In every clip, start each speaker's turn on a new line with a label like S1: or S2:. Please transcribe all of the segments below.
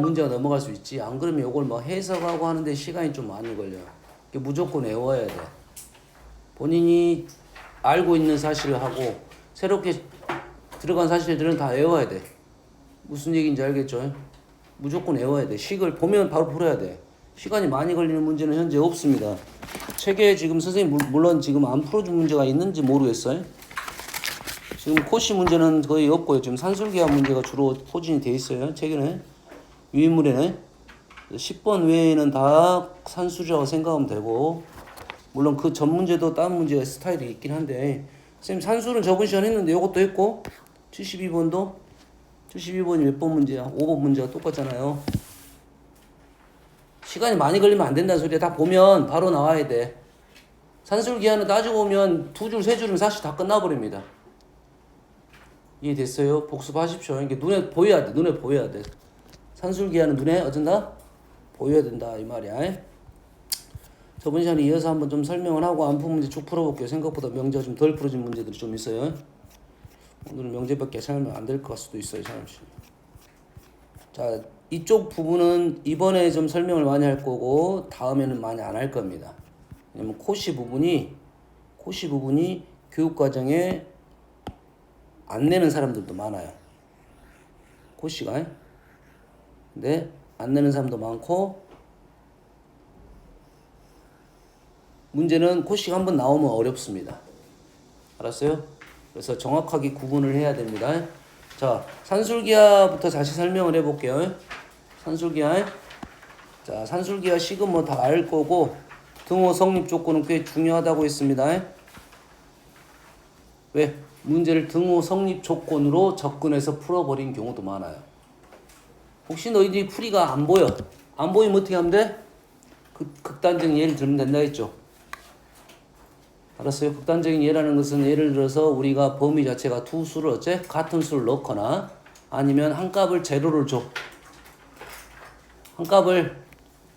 S1: 문제가 넘어갈 수 있지. 안 그러면 이걸 뭐 해석하고 하는데 시간이 좀 많이 걸려. 무조건 외워야 돼. 본인이 알고 있는 사실을 하고 새롭게 들어간 사실들은 다 외워야 돼. 무슨 얘기인지 알겠죠? 무조건 외워야 돼. 식을 보면 바로 풀어야 돼. 시간이 많이 걸리는 문제는 현재 없습니다. 책에 지금 선생님 물론 지금 안 풀어준 문제가 있는지 모르겠어요. 지금 코시 문제는 거의 없고요. 지금 산술기하 문제가 주로 포진이 돼 있어요. 책에는 유인물에는 10번 외에는 다 산술이라고 생각하면 되고, 물론 그 전 문제도 다른 문제가 스타일이 있긴 한데, 선생님 산술은 저번 시간 했는데 이것도 했고 72번도 72번이 몇 번 문제야? 5번 문제가 똑같잖아요. 시간이 많이 걸리면 안 된다는 소리야. 다 보면 바로 나와야 돼. 산술기하는 따지고 보면 2줄 3줄은 사실 다 끝나버립니다. 이해됐어요? 복습하십시오. 이게 눈에 보여야 돼. 눈에 보여야 돼. 산술기하는 눈에 어쩐다? 보여야 된다 이 말이야. 저번 시간에 이어서 한번 좀 설명을 하고 안 푼 문제 쭉 풀어볼게요. 생각보다 명제가 좀 덜 풀어진 문제들이 좀 있어요. 오늘은 명제밖에 설명 안 될 것 수도 있어요. 잠시. 자, 이쪽 부분은 이번에 좀 설명을 많이 할 거고 다음에는 많이 안 할 겁니다. 왜냐면 코시 부분이 교육 과정에 안 내는 사람들도 많아요. 코시가. 근데 안 내는 사람도 많고, 문제는 코시가 한번 나오면 어렵습니다. 알았어요? 그래서 정확하게 구분을 해야 됩니다. 자, 산술기하부터 다시 설명을 해볼게요. 산술기하. 자, 산술기하 식은 뭐 다 알 거고, 등호 성립 조건은 꽤 중요하다고 했습니다. 왜? 문제를 등호 성립 조건으로 접근해서 풀어버린 경우도 많아요. 혹시 너희들이 풀이가 안 보여? 안 보이면 어떻게 하면 돼? 극단적인 예를 들면 된다 했죠. 알았어요? 극단적인 예라는 것은 예를 들어서 우리가 범위 자체가 두 수를 어째? 같은 수를 넣거나 아니면 한 값을 제로를 줘. 한 값을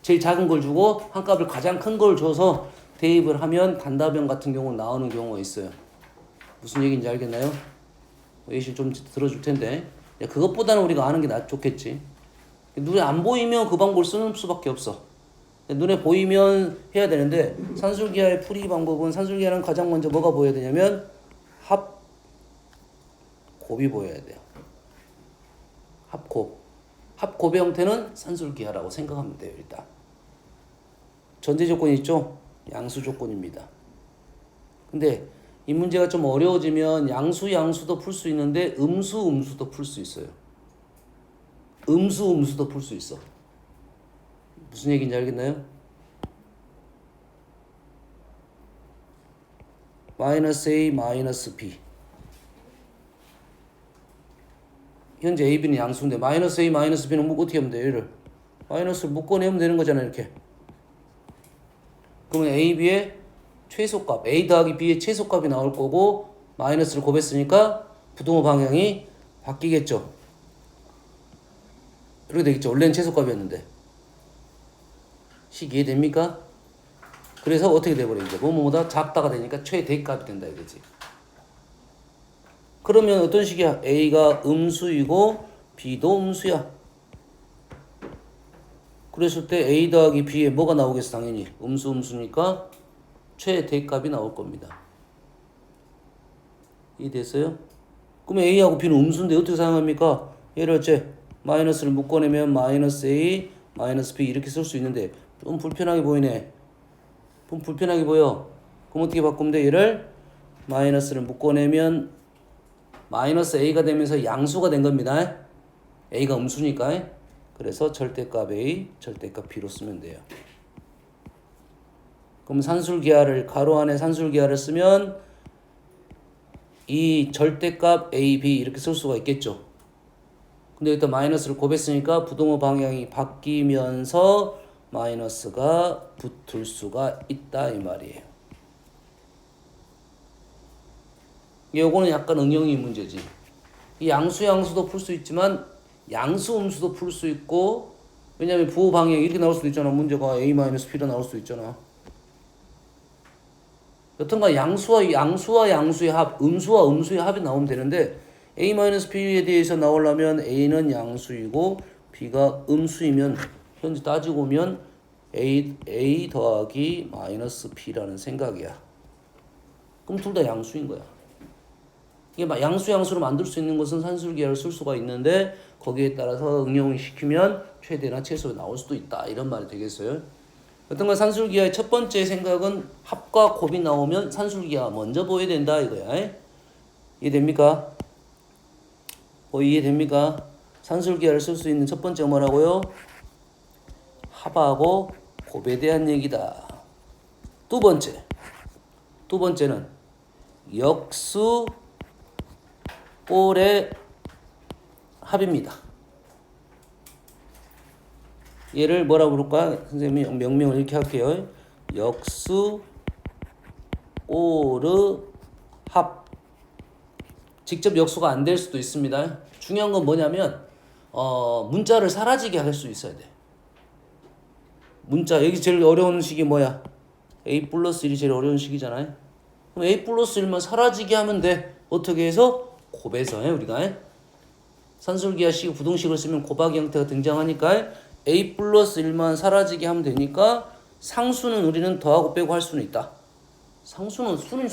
S1: 제일 작은 걸 주고 한 값을 가장 큰 걸 줘서 대입을 하면 단답형 같은 경우 나오는 경우가 있어요. 무슨 얘기인지 알겠나요? 예시 좀 들어줄 텐데, 그것보다는 우리가 아는 게 좋겠지. 눈에 안 보이면 그 방법을 쓰는 수밖에 없어. 눈에 보이면 해야 되는데, 산술기하의 풀이 방법은, 산술기하는 가장 먼저 뭐가 보여야 되냐면 합곱이 보여야 돼요. 합곱의 형태는 산술기하라고 생각하면 돼요. 일단 전제 조건이 있죠. 양수 조건입니다. 근데 이 문제가 좀 어려워지면 양수도 풀 수 있는데 음수도 풀 수 있어요. 음수도 풀 수 있어. 무슨 얘기인지 알겠나요? 마이너스 A 마이너스 B. 현재 A, B는 양수인데 마이너스 A 마이너스 B는 어떻게 하면 돼요? 얘를 마이너스를 묶어내면 되는 거잖아요. 이렇게. 그러면 A, B의 최소값, A 더하기 B의 최소값이 나올 거고 마이너스를 곱했으니까 부등호 방향이 바뀌겠죠. 그렇게 되겠죠. 원래는 최소값이었는데. 식 이해됩니까? 그래서 어떻게 돼버려? 이제 뭐뭐보다 작다가 되니까 최대값이 된다 이거지. 그러면 어떤 식이야? A가 음수이고 B도 음수야. 그랬을 때 A 더하기 B에 뭐가 나오겠어? 당연히 음수니까 최대값이 나올 겁니다. 이해됐어요? 그러면 A하고 B는 음수인데 어떻게 사용합니까? 얘를 어째? 마이너스를 묶어내면 마이너스 A, 마이너스 B 이렇게 쓸 수 있는데 좀 불편하게 보이네. 좀 불편하게 보여. 그럼 어떻게 바꾸면 돼? 얘를 마이너스를 묶어내면 마이너스 A가 되면서 양수가 된 겁니다. A가 음수니까. 그래서 절대값 A, 절대값 B로 쓰면 돼요. 그럼 산술기하를 가로 안에 산술기하를 쓰면 이 절대값 A, B 이렇게 쓸 수가 있겠죠. 근데 일단 마이너스를 곱했으니까 부등호 방향이 바뀌면서 마이너스가 붙을 수가 있다 이 말이에요. 요거는 약간 응용이 문제지. 이 양수도 풀 수 있지만 양수 음수도 풀 수 있고, 왜냐면 부호 방향이 이렇게 나올 수도 있잖아. 문제가 A-B로 나올 수도 있잖아. 여튼간 양수와 양수의 합, 음수와 음수의 합이 나오면 되는데 A-B에 대해서 나오려면 A는 양수이고 B가 음수이면 현재 따지고 보면 A 더하기 마이너스 B라는 생각이야. 그럼 둘 다 양수인 거야. 이게 막 양수로 만들 수 있는 것은 산술기하를 쓸 수가 있는데 거기에 따라서 응용을 시키면 최대나 최소로 나올 수도 있다. 이런 말이 되겠어요. 어떤가 산술기하의 첫 번째 생각은 합과 곱이 나오면 산술기하 먼저 보여야 된다 이거야. 이해됩니까? 이해됩니까? 산술기하를 쓸 수 있는 첫 번째가 뭐라고요? 합하고 곱에 대한 얘기다. 두 번째는 역수 꼴의 합입니다. 얘를 뭐라 부를까? 선생님이 명명을 이렇게 할게요. 역수 꼴의 합. 직접 역수가 안 될 수도 있습니다. 중요한 건 뭐냐면 문자를 사라지게 할 수 있어야 돼. 문자 여기 제일 어려운 식이 뭐야? A 플러스 1이 제일 어려운 식이잖아요. 그럼 A 플러스 1만 사라지게 하면 돼. 어떻게 해서? 곱해서 해 우리가. 산술기하식 부등식을 쓰면 곱하기 형태가 등장하니까 A 플러스 1만 사라지게 하면 되니까 상수는 우리는 더하고 빼고 할 수는 있다. 상수는 수는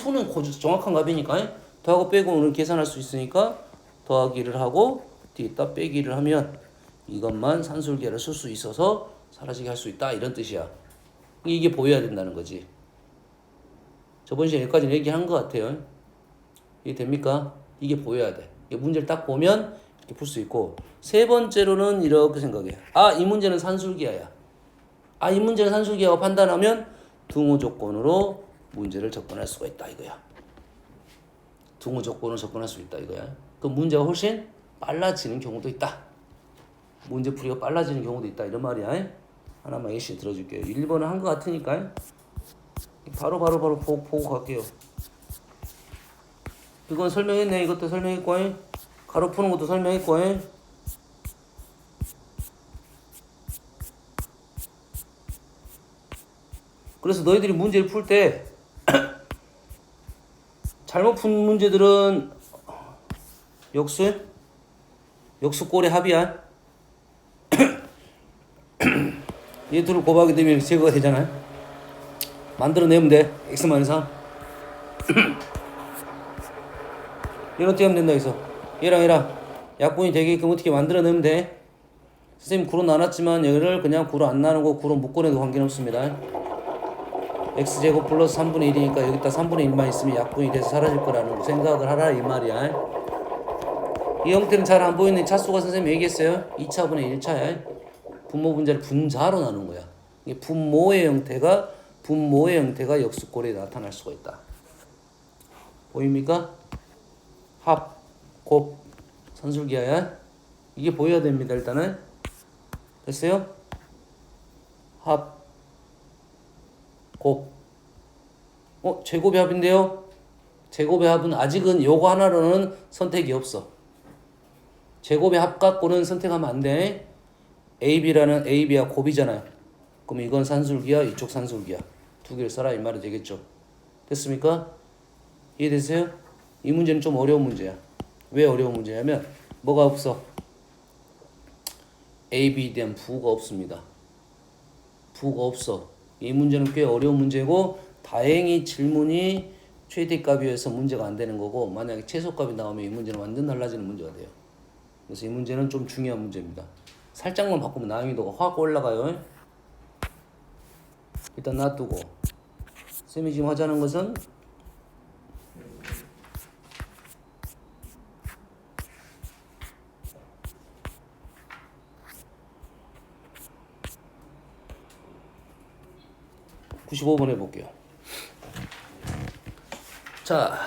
S1: 정확한 값이니까 더하고 빼고 우리는 계산할 수 있으니까 더하기를 하고 뒤에다 빼기를 하면 이것만 산술기하를 쓸 수 있어서 사라지게 할 수 있다 이런 뜻이야. 이게 보여야 된다는 거지. 저번 시간에 여기까지 얘기한 것 같아요. 이해 됩니까? 이게 보여야 돼. 이 문제를 딱 보면 이렇게 풀 수 있고 세 번째로는 이렇게 생각해. 이 문제는 산술기하야. 이 문제는 산술기하고 판단하면 등호 조건으로 문제를 접근할 수가 있다 이거야. 등호 조건으로 접근할 수 있다 이거야. 그럼 문제가 훨씬 빨라지는 경우도 있다. 문제풀이가 빨라지는 경우도 있다 이런 말이야. 하나만 예시 들어줄게요. 1번은 한 것 같으니까 바로 보고 갈게요. 이건 설명했네. 이것도 설명했고 가로 푸는 것도 설명했고 그래서 너희들이 문제를 풀 때 잘못 푼 문제들은 역수꼴의 합이야. 얘 둘을 곱하게 되면 제거가 되잖아요. 만들어내면 돼. x-3 얘는 어떻게 하면 된다 해서 얘랑 약분이 되게끔 어떻게 만들어내면 돼. 선생님 구로 나눴지만 얘를 그냥 구로 안 나누고 구로 묶어내도 관계는 없습니다. x제곱 플러스 3분의 1이니까 여기다 3분의 1만 있으면 약분이 돼서 사라질 거라는 생각을 하라 이 말이야. 이 형태는 잘 안 보이는 차수가 선생님 얘기했어요. 2차분의 1차야. 분모 분자를 분자로 나눈 거야. 이게 분모의 형태가 역수꼴에 나타날 수가 있다. 보입니까? 합, 곱, 산술기하야. 이게 보여야 됩니다. 일단은 됐어요? 합, 곱. 제곱의 합인데요. 제곱의 합은 아직은 요거 하나로는 선택이 없어. 제곱의 합 갖고는 선택하면 안 돼. AB야 곱이잖아요. 그럼 이건 산술기야, 이쪽 산술기야. 두 개를 써라 이 말이 되겠죠. 됐습니까? 이해되세요? 이 문제는 좀 어려운 문제야. 왜 어려운 문제냐면 뭐가 없어? AB에 대한 부호가 없습니다. 부호가 없어. 이 문제는 꽤 어려운 문제고 다행히 질문이 최대값이어서 문제가 안 되는 거고 만약에 최소값이 나오면 이 문제는 완전 달라지는 문제가 돼요. 그래서 이 문제는 좀 중요한 문제입니다. 살짝만 바꾸면 난이도가 확 올라가요. 일단 놔두고 쌤이 지금 하자는 것은 (95번) 해볼게요. 자,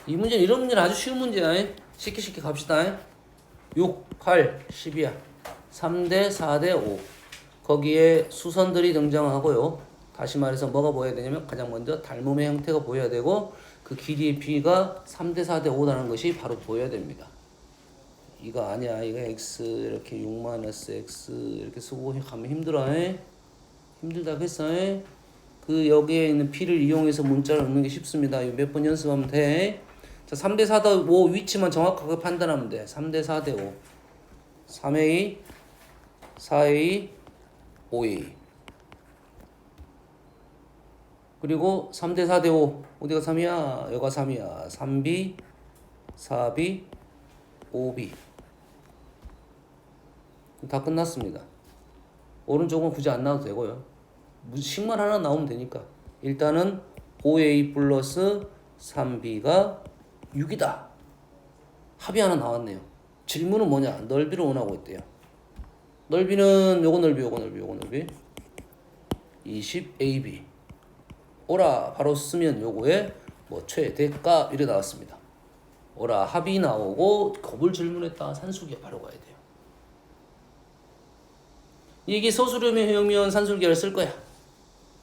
S1: 이 문제는 이런 문제는 아주 쉬운 문제야. 쉽게 갑시다. 6, 8, 10이야. 3대 4대 5. 거기에 수선들이 등장하고요. 다시 말해서 뭐가 보여야 되냐면 가장 먼저 닮음의 형태가 보여야 되고 그 길이의 b가 3대 4대 5라는 것이 바로 보여야 됩니다. 이거 아니야. 이거 x 이렇게 6-x 이렇게 쓰고 가면 힘들어. 힘들다 했어. 그 여기에 있는 p를 이용해서 문자를 넣는 게 쉽습니다. 몇 번 연습하면 돼. 자, 3대 4대 5 위치만 정확하게 판단하면 돼. 3대 4대 5. 3A, 4A, 5A. 그리고 3대 4대 5. 어디가 3이야? 여기가 3이야. 3B, 4B, 5B. 다 끝났습니다. 오른쪽은 굳이 안 나와도 되고요. 식만 하나 나오면 되니까. 일단은 5A 플러스 3B가 6이다. 합이 하나 나왔네요. 질문은 뭐냐? 넓이를 원하고 있대요. 넓이는 요거 넓이 20AB. 오라 바로 쓰면 요거에 뭐 최대값 이래 나왔습니다. 오라 합이 나오고 곱을 질문했다. 산술기하 바로 가야 돼요. 이게 소수령이면 산술기하를 쓸 거야.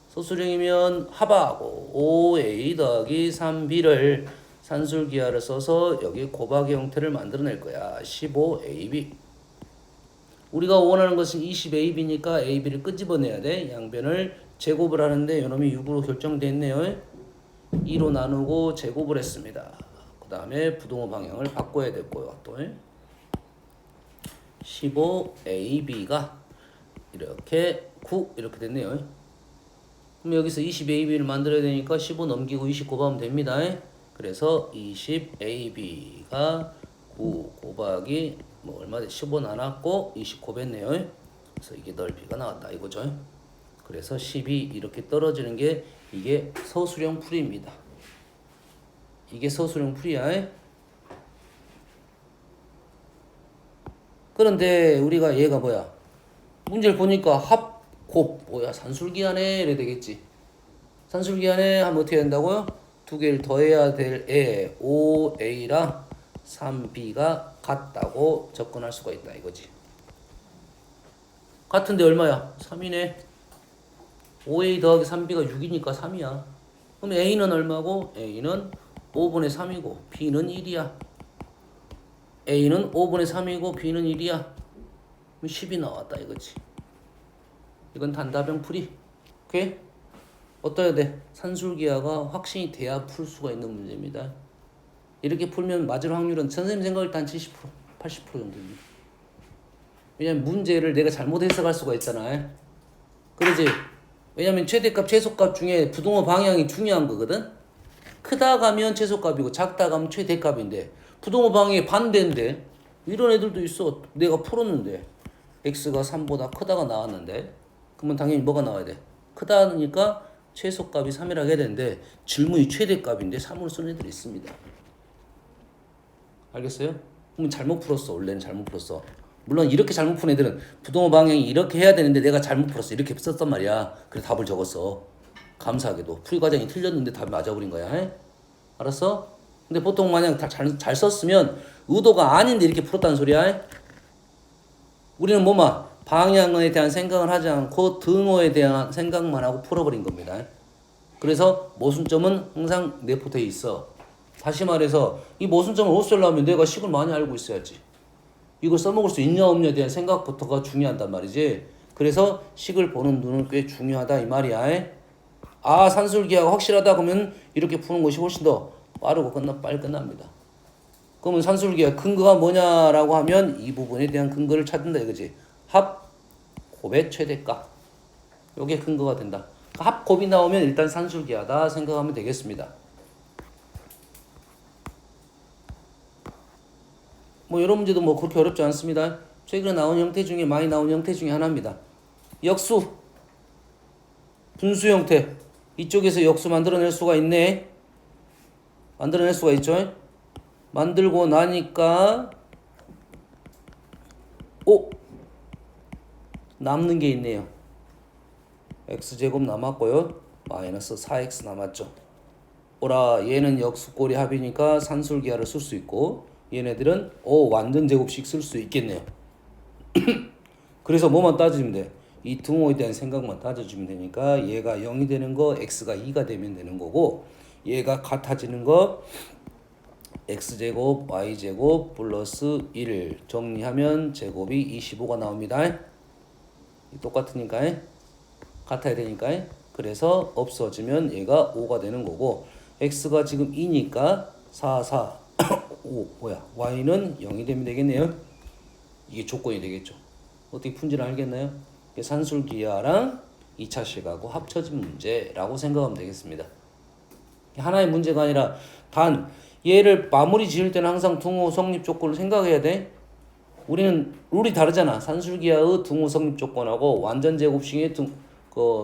S1: 소수령이면 합하고 5A 더하기 3B를 산술기하를 써서 여기 곱하기 형태를 만들어낼 거야. 15AB. 우리가 원하는 것은 20AB니까 AB를 끄집어내야 돼. 양변을 제곱을 하는데 요놈이 6으로 결정됐네요. 2로 나누고 제곱을 했습니다. 그 다음에 부동호 방향을 바꿔야 됐고요. 또 15AB가 이렇게 9 이렇게 됐네요. 그럼 여기서 20AB를 만들어야 되니까 15 넘기고 20 곱하면 됩니다. 그래서 20AB가 9 곱하기 뭐 얼마 돼? 15 나눴고 20 곱했네요. 그래서 이게 넓이가 나왔다 이거죠. 그래서 10이 이렇게 떨어지는 게 이게 서술형 풀이입니다. 이게 서술형 풀이야. 그런데 우리가 얘가 뭐야? 문제를 보니까 합, 곱, 뭐야? 산술기하네 이래 되겠지. 산술기하네 하면 어떻게 된다고요? 두 개를 더해야 될 애 5A랑 3B가 같다고 접근할 수가 있다 이거지. 같은데 얼마야? 3이네. 5A 더하기 3B가 6이니까 3이야. 그럼 A는 얼마고? A는 5분의 3이고 B는 1이야. A는 5분의 3이고 B는 1이야. 그럼 10이 나왔다 이거지. 이건 단답형 풀이. 오케이? 어떠해야 돼? 산술기하가 확신이 돼야 풀 수가 있는 문제입니다. 이렇게 풀면 맞을 확률은 선생님 생각일 때 한 70%, 80% 정도입니다. 왜냐면 문제를 내가 잘못 해석할 수가 있잖아. 그러지? 왜냐면 최대값, 최소값 중에 부동호 방향이 중요한 거거든? 크다 가면 최소값이고 작다 가면 최대값인데 부동호 방향이 반대인데 이런 애들도 있어. 내가 풀었는데 x가 3보다 크다가 나왔는데 그러면 당연히 뭐가 나와야 돼? 크다니까 최소값이 3이라고 해야 되는데 질문이 최대값인데 3으로 쓰는 애들이 있습니다. 알겠어요? 그러면 잘못 풀었어. 원래는 잘못 풀었어. 물론 이렇게 잘못 푼 애들은 부동호 방향이 이렇게 해야 되는데 내가 잘못 풀었어. 이렇게 썼단 말이야. 그래서 답을 적었어. 감사하게도. 풀이 과정이 틀렸는데 답이 맞아버린 거야. 에? 알았어? 근데 보통 만약 잘 썼으면 의도가 아닌데 이렇게 풀었다는 소리야. 에? 우리는 뭐만 방향에 대한 생각을 하지 않고 등호에 대한 생각만 하고 풀어버린 겁니다. 그래서 모순점은 항상 내포되어 있어. 다시 말해서 이 모순점을 없애려면 내가 식을 많이 알고 있어야지. 이걸 써먹을 수 있냐 없냐에 대한 생각부터가 중요하단 말이지. 그래서 식을 보는 눈은 꽤 중요하다 이 말이야. 아 산술기하가 확실하다 그러면 이렇게 푸는 것이 훨씬 더 빠르고 빨리 끝납니다. 그러면 산술기하 근거가 뭐냐라고 하면 이 부분에 대한 근거를 찾는다 이거지. 합, 곱의 최대값. 요게 근거가 된다. 합, 곱이 나오면 일단 산술기하다 생각하면 되겠습니다. 뭐 이런 문제도 뭐 그렇게 어렵지 않습니다. 최근에 나온 형태 중에 많이 나온 형태 중에 하나입니다. 역수, 분수 형태. 이쪽에서 역수 만들어낼 수가 있네. 만들어낼 수가 있죠. 만들고 나니까 남는 게 있네요. x제곱 남았고요. 마이너스 4x 남았죠. 오라 얘는 역수꼴이 합이니까 산술기하를 쓸 수 있고 얘네들은 완전 제곱식 쓸 수 있겠네요. 그래서 뭐만 따지면 돼? 이 등호에 대한 생각만 따져주면 되니까 얘가 0이 되는 거 x가 2가 되면 되는 거고 얘가 같아지는 거 x제곱 y제곱 플러스 1 정리하면 제곱이 25가 나옵니다. 똑같으니까 같아야 되니까 그래서 없어지면 얘가 5가 되는 거고 x가 지금 2니까 4, 4, 5 뭐야 y는 0이 되면 되겠네요. 이게 조건이 되겠죠. 어떻게 푼지는 알겠나요? 이게 산술기하랑 2차식하고 합쳐진 문제라고 생각하면 되겠습니다. 하나의 문제가 아니라 단 얘를 마무리 지을 때는 항상 등호 성립 조건을 생각해야 돼. 우리는 룰이 다르잖아. 산술기하의 등호 성립 조건하고 완전 제곱식의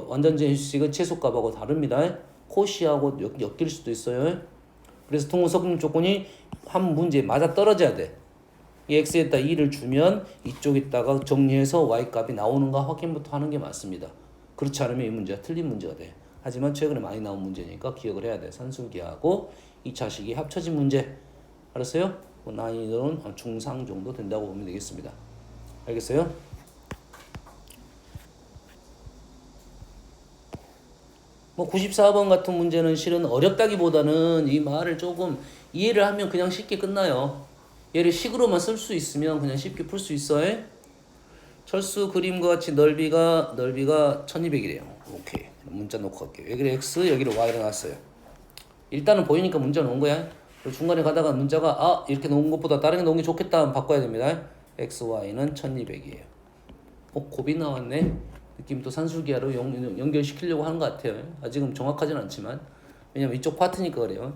S1: 완전 제곱식의 최소값하고 다릅니다. 코시하고 엮일 수도 있어요. 그래서 등호 성립 조건이 한 문제에 맞아 떨어져야 돼. 이 x에다 2를 주면 이쪽에다가 정리해서 y 값이 나오는가 확인부터 하는 게 맞습니다. 그렇지 않으면 이 문제가 틀린 문제가 돼. 하지만 최근에 많이 나온 문제니까 기억을 해야 돼. 산술기하고 2차식이 합쳐진 문제. 알았어요? 난이도는 중상 정도 된다고 보면 되겠습니다. 알겠어요? 뭐 94번 같은 문제는 실은 어렵다기보다는 이 말을 조금 이해를 하면 그냥 쉽게 끝나요. 얘를 식으로만 쓸 수 있으면 그냥 쉽게 풀 수 있어요. 철수 그림과 같이 넓이가 1200이래요. 오케이. 문자 놓고 갈게요. 여기를 x, 여기를 y로 놨어요. 일단은 보이니까 문자 놓은 거야. 그리고 중간에 가다가 문자가 이렇게 놓은 것보다 다른 게 놓은 게 좋겠다 하면 바꿔야 됩니다. x, y는 1200이에요. 곱이 나왔네. 느낌도 산술기하로 연결시키려고 하는 것 같아요. 아직은 정확하진 않지만 왜냐면 이쪽 파트니까 그래요.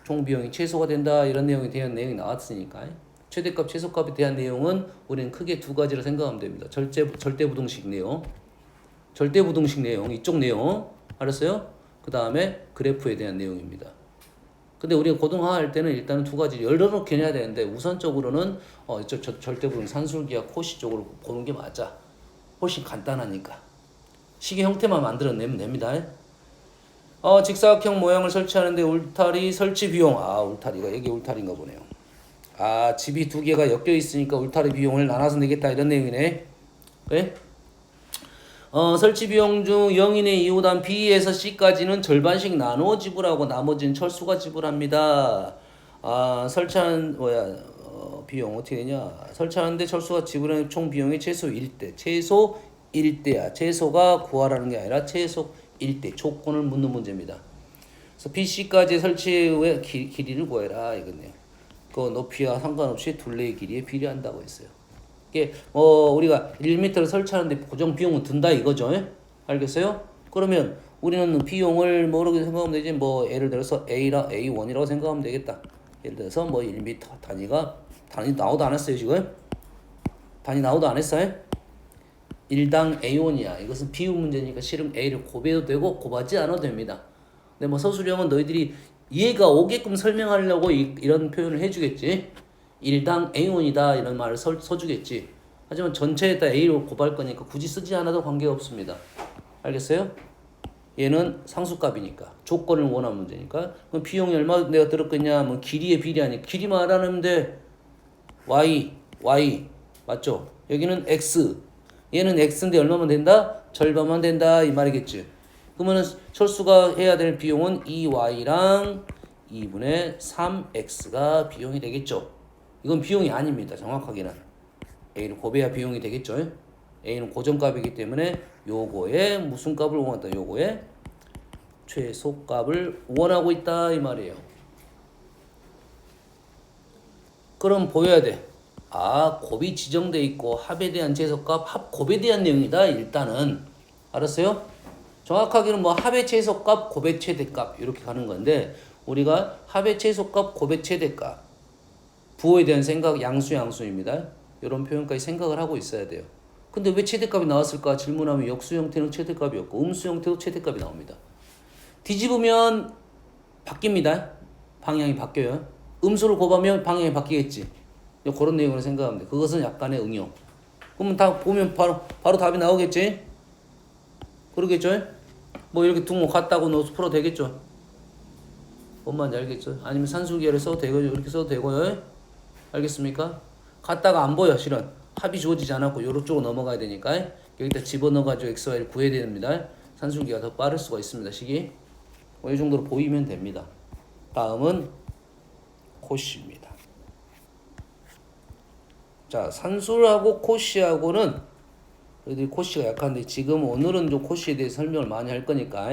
S1: 총 비용이 최소가 된다 이런 내용에 대한 내용이 나왔으니까 최대값 최소값에 대한 내용은 우리는 크게 두 가지로 생각하면 됩니다. 절대부등식 내용, 절대부등식 내용 이쪽 내용 알았어요? 그 다음에 그래프에 대한 내용입니다. 근데 우리가 고등학교 할 때는 일단은 두 가지 여러 개 해야 되는데 우선적으로는 절대부등 산술기하 코시 쪽으로 보는 게 맞아. 훨씬 간단하니까 식의 형태만 만들어내면 됩니다. 직사각형 모양을 설치하는데 울타리 설치 비용. 울타리가 여기 울타리인가 보네요. 집이 두 개가 엮여 있으니까 울타리 비용을 나눠서 내겠다 이런 내용이네. 네? 설치 비용 중 0인의 2호단 B에서 C까지는 절반씩 나누어 지불하고 나머지는 철수가 지불합니다. 설치한 비용 어떻게 되냐? 설치하는데 철수가 지불하는 총 비용이 최소 1대. 최소 1대야. 최소가 구하라는 게 아니라 최소 1대 조건을 묻는 문제입니다. 그래서 BC까지 설치 후에 길이를 구해라 이거네요. 그 높이와 상관없이 둘레의 길이에 비례한다고 했어요. 이게 우리가 1m를 설치하는데 고정 비용은 든다 이거죠. 알겠어요? 그러면 우리는 비용을 뭐라고 생각하면 되지? 예를 들어서 A1이라고 생각하면 되겠다. 예를 들어서 1m 단위 나오도 안 했어요 지금? 단위 나오도 안 했어요? 1당 A1이야. 이것은 비율 문제니까 실은 A를 곱해도 되고 곱하지 않아도 됩니다. 근데 서술형은 너희들이 이해가 오게끔 설명하려고 이런 표현을 해주겠지. 1당 A1이다 이런 말을 써주겠지. 하지만 전체에다 A로 곱할 거니까 굳이 쓰지 않아도 관계없습니다. 알겠어요? 얘는 상수값이니까 조건을 원하는 문제니까 그럼 비용이 얼마 내가 들었겠냐 길이에 비례하니까 길이 말하는데 Y 맞죠? 여기는 X 얘는 X인데 얼마만 된다? 절반만 된다 이 말이겠지. 그러면은 철수가 해야 될 비용은 2Y랑 2분의 3X가 비용이 되겠죠. 이건 비용이 아닙니다. 정확하게는 A를 곱해야 비용이 되겠죠. A는 고정값이기 때문에 요거에 무슨 값을 원한다? 요거에 최소값을 원하고 있다 이 말이에요. 그럼 보여야 돼. 곱이 지정돼 있고 합에 대한 최소값, 합곱에 대한 내용이다. 일단은 알았어요? 정확하게는 합의 최소값, 곱의 최대값 이렇게 가는 건데 우리가 합의 최소값, 곱의 최대값 부호에 대한 생각 양수입니다. 이런 표현까지 생각을 하고 있어야 돼요. 근데 왜 최대값이 나왔을까 질문하면 역수 형태는 최대값이었고 음수 형태도 최대값이 나옵니다. 뒤집으면 바뀝니다. 방향이 바뀌어요. 음수를 곱하면 방향이 바뀌겠지. 그런 내용으로 생각하면 돼. 그것은 약간의 응용. 그러면 다 보면 바로 답이 나오겠지? 그러겠죠? 이렇게 등호 같다고 넣어서 풀어도 되겠죠? 뭔 말인지 알겠죠? 아니면 산술기하를 써도 되고 이렇게 써도 되고요. 알겠습니까? 같다가 안 보여 실은. 합이 주어지지 않았고 요쪽으로 넘어가야 되니까 여기다 집어넣어가지고 XY를 구해야 됩니다. 산술기가 더 빠를 수가 있습니다. 식이. 이 정도로 보이면 됩니다. 다음은 코시입니다. 자, 산술하고 코시하고는 너희들이 코시가 약한데 지금 오늘은 좀 코시에 대해 설명을 많이 할 거니까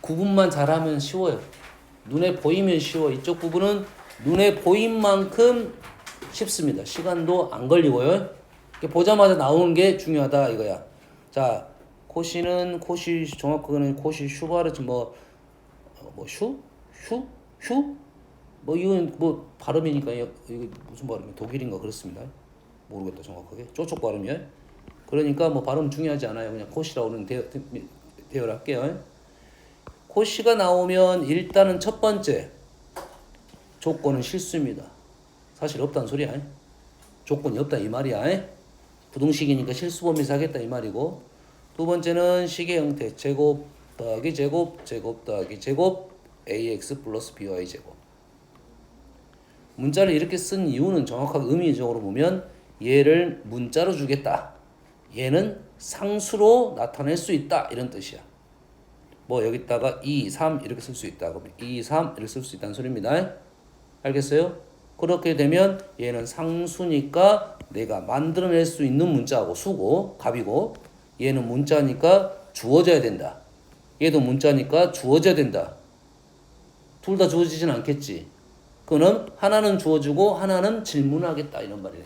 S1: 구분만 잘하면 쉬워요. 눈에 보이면 쉬워. 이쪽 부분은 눈에 보인 만큼 쉽습니다. 시간도 안 걸리고요. 보자마자 나오는 게 중요하다 이거야. 자, 코시는 코시 정확하게는 코시 슈바르츠 뭐 슈? 슈? 슈? 뭐 이건 뭐 발음이니까 이거 무슨 발음이야? 독일인가 그렇습니다. 모르겠다 정확하게. 쪼쪽 발음이야. 그러니까 뭐 발음 중요하지 않아요. 그냥 코시라고는 대여를 할게요. 코시가 나오면 일단은 첫 번째 조건은 실수입니다. 사실 없다는 소리야. 조건이 없다 이 말이야. 부등식이니까 실수 범위에서 하겠다 이 말이고, 두 번째는 식의 형태 제곱 더하기 제곱 제곱 더하기 제곱 ax 플러스 by 제곱. 문자를 이렇게 쓴 이유는 정확하게 의미적으로 보면 얘를 문자로 주겠다, 얘는 상수로 나타낼 수 있다 이런 뜻이야. 뭐 여기다가 2, 3 이렇게 쓸 수 있다. 그럼 2, 3 이렇게 쓸 수 있다는 소리입니다. 알겠어요? 그렇게 되면 얘는 상수니까 내가 만들어낼 수 있는 문자하고 수고 값이고, 얘는 문자니까 주어져야 된다. 얘도 문자니까 주어져야 된다. 둘 다 주어지진 않겠지. 그는 하나는 주어주고 하나는 질문을 하겠다 이런 말이네.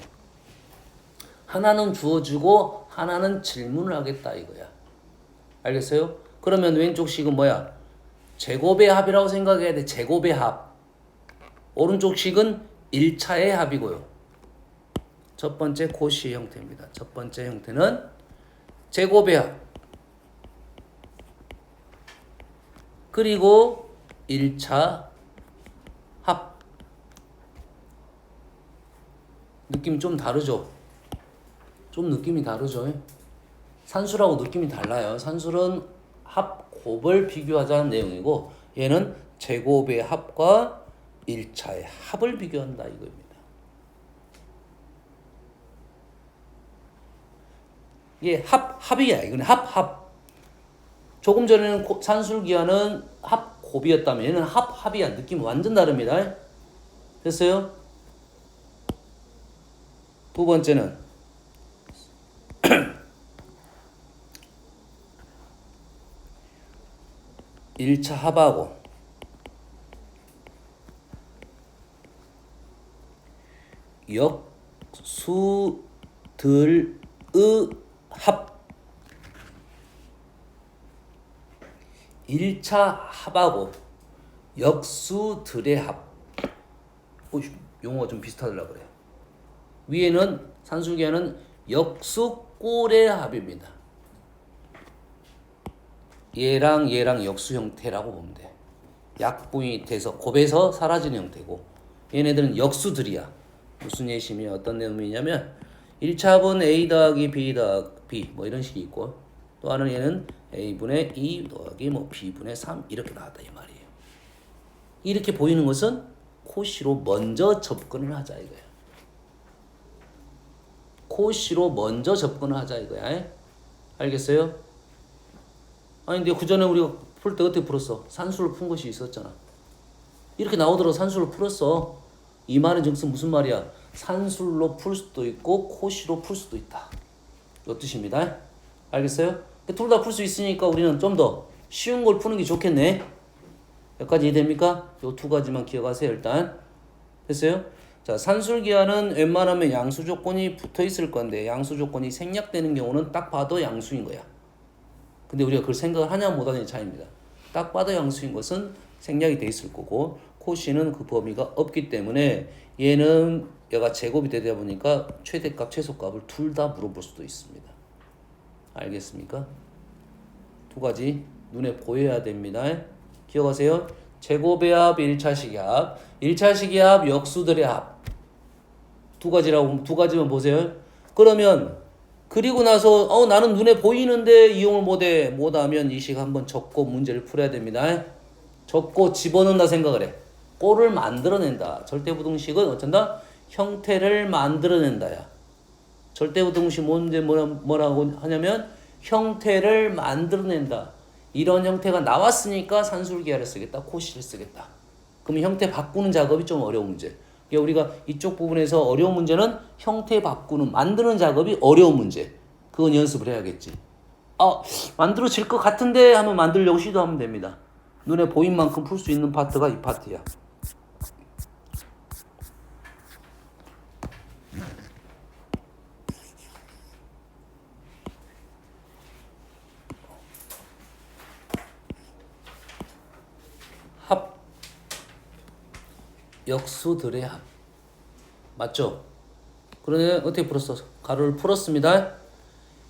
S1: 하나는 주어주고 하나는 질문을 하겠다 이거야. 알겠어요? 그러면 왼쪽 식은 뭐야? 제곱의 합이라고 생각해야 돼. 제곱의 합. 오른쪽 식은 1차의 합이고요. 첫 번째 코시 형태입니다. 첫 번째 형태는 제곱의 합. 그리고 1차 합. 느낌이 좀 다르죠? 좀 느낌이 다르죠? 산수라고 느낌이 달라요. 산수는 합, 곱을 비교하자는 내용이고, 얘는 제곱의 합과 1차의 합을 비교한다 이겁니다. 이게 합이야. 이건 합. 조금 전에는 산술기하는 합, 곱이었다면 얘는 합이야. 느낌 완전 다릅니다. 됐어요? 두 번째는 1차 합하고 역수들의 합. 1차 합하고 역수들의 합. 용어가 좀 비슷하더라 그래. 위에는 산술기하는 역수꼴의 합입니다. 얘랑 역수 형태라고 보면 돼. 약분이 돼서 곱에서 사라지는 형태고, 얘네들은 역수들이야. 무슨 예시면 어떤 내용이냐면 1차 합은 a 더하기 b 더하기 b 뭐 이런 식이 있고, 또 하나는 얘는 a분의 2 더하기 뭐 b분의 3 이렇게 나왔다 이 말이에요. 이렇게 보이는 것은 코시로 먼저 접근을 하자 이거야. 코시로 먼저 접근을 하자 이거야. 알겠어요? 아니 근데 그 전에 우리가 풀 때 어떻게 풀었어? 산수를 푼 것이 있었잖아. 이렇게 나오더라도 산수를 풀었어. 이 말은 즉슨 무슨 말이야? 산술로 풀 수도 있고 코시로 풀 수도 있다. 이 뜻입니다. 알겠어요? 둘 다 풀 수 있으니까 우리는 좀 더 쉬운 걸 푸는 게 좋겠네. 여기까지 이해됩니까? 요 두 가지만 기억하세요 일단. 됐어요? 자, 산술기하는 웬만하면 양수 조건이 붙어 있을 건데 양수 조건이 생략되는 경우는 딱 봐도 양수인 거야. 근데 우리가 그걸 생각을 하냐 못하냐의 차이입니다. 딱 봐도 양수인 것은 생략이 돼 있을 거고, 코시는 그 범위가 없기 때문에 얘는 얘가 제곱이 되다 보니까 최대값 최소값을 둘 다 물어볼 수도 있습니다. 알겠습니까? 두 가지 눈에 보여야 됩니다. 기억하세요. 제곱의 합, 1차식의 합, 1차식의 합, 역수들의 합. 두 가지만 보세요. 그러면 그리고 나서 나는 눈에 보이는데 이용을 못하면 이 식 한번 적고 문제를 풀어야 됩니다. 적고 집어넣는다 생각을 해. 꼴을 만들어낸다. 절대부등식은 어쩐다? 형태를 만들어낸다야. 절대부등식 문제 뭐라고 하냐면 형태를 만들어낸다. 이런 형태가 나왔으니까 산술기하를 쓰겠다. 코시를 쓰겠다. 그럼 형태 바꾸는 작업이 좀 어려운 문제. 그러니까 우리가 이쪽 부분에서 어려운 문제는 형태 바꾸는 만드는 작업이 어려운 문제. 그건 연습을 해야겠지. 만들어질 것 같은데 하면 만들려고 시도하면 됩니다. 눈에 보인 만큼 풀 수 있는 파트가 이 파트야. 역수들의 합. 맞죠? 그러네. 어떻게 풀었어? 가로를 풀었습니다.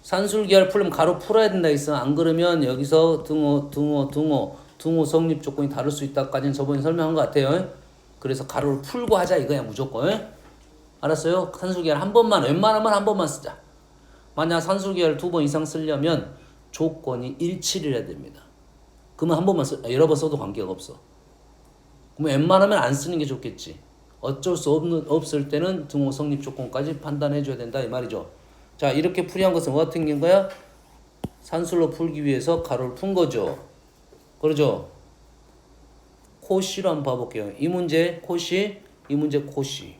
S1: 산술기하를 풀려면 가로 풀어야 된다 있어. 안 그러면 여기서 등호 성립 조건이 다를 수 있다까지는 저번에 설명한 것 같아요. 그래서 가로를 풀고 하자 이거야 무조건. 알았어요? 산술기하를 한 번만, 웬만하면 한 번만 쓰자. 만약 산술기하를 2번 이상 쓰려면 조건이 일치를 해야 됩니다. 그러면 한 번만 여러 번 써도 관계가 없어. 그러면 웬만하면 안 쓰는 게 좋겠지. 어쩔 수 없을 때는 등호 성립 조건까지 판단해 줘야 된다 이 말이죠. 자, 이렇게 풀이한 것은 뭐 같은 게 거야? 산술로 풀기 위해서 가로를 푼 거죠. 그러죠? 코시로 한번 봐볼게요. 이 문제 코시, 이 문제 코시.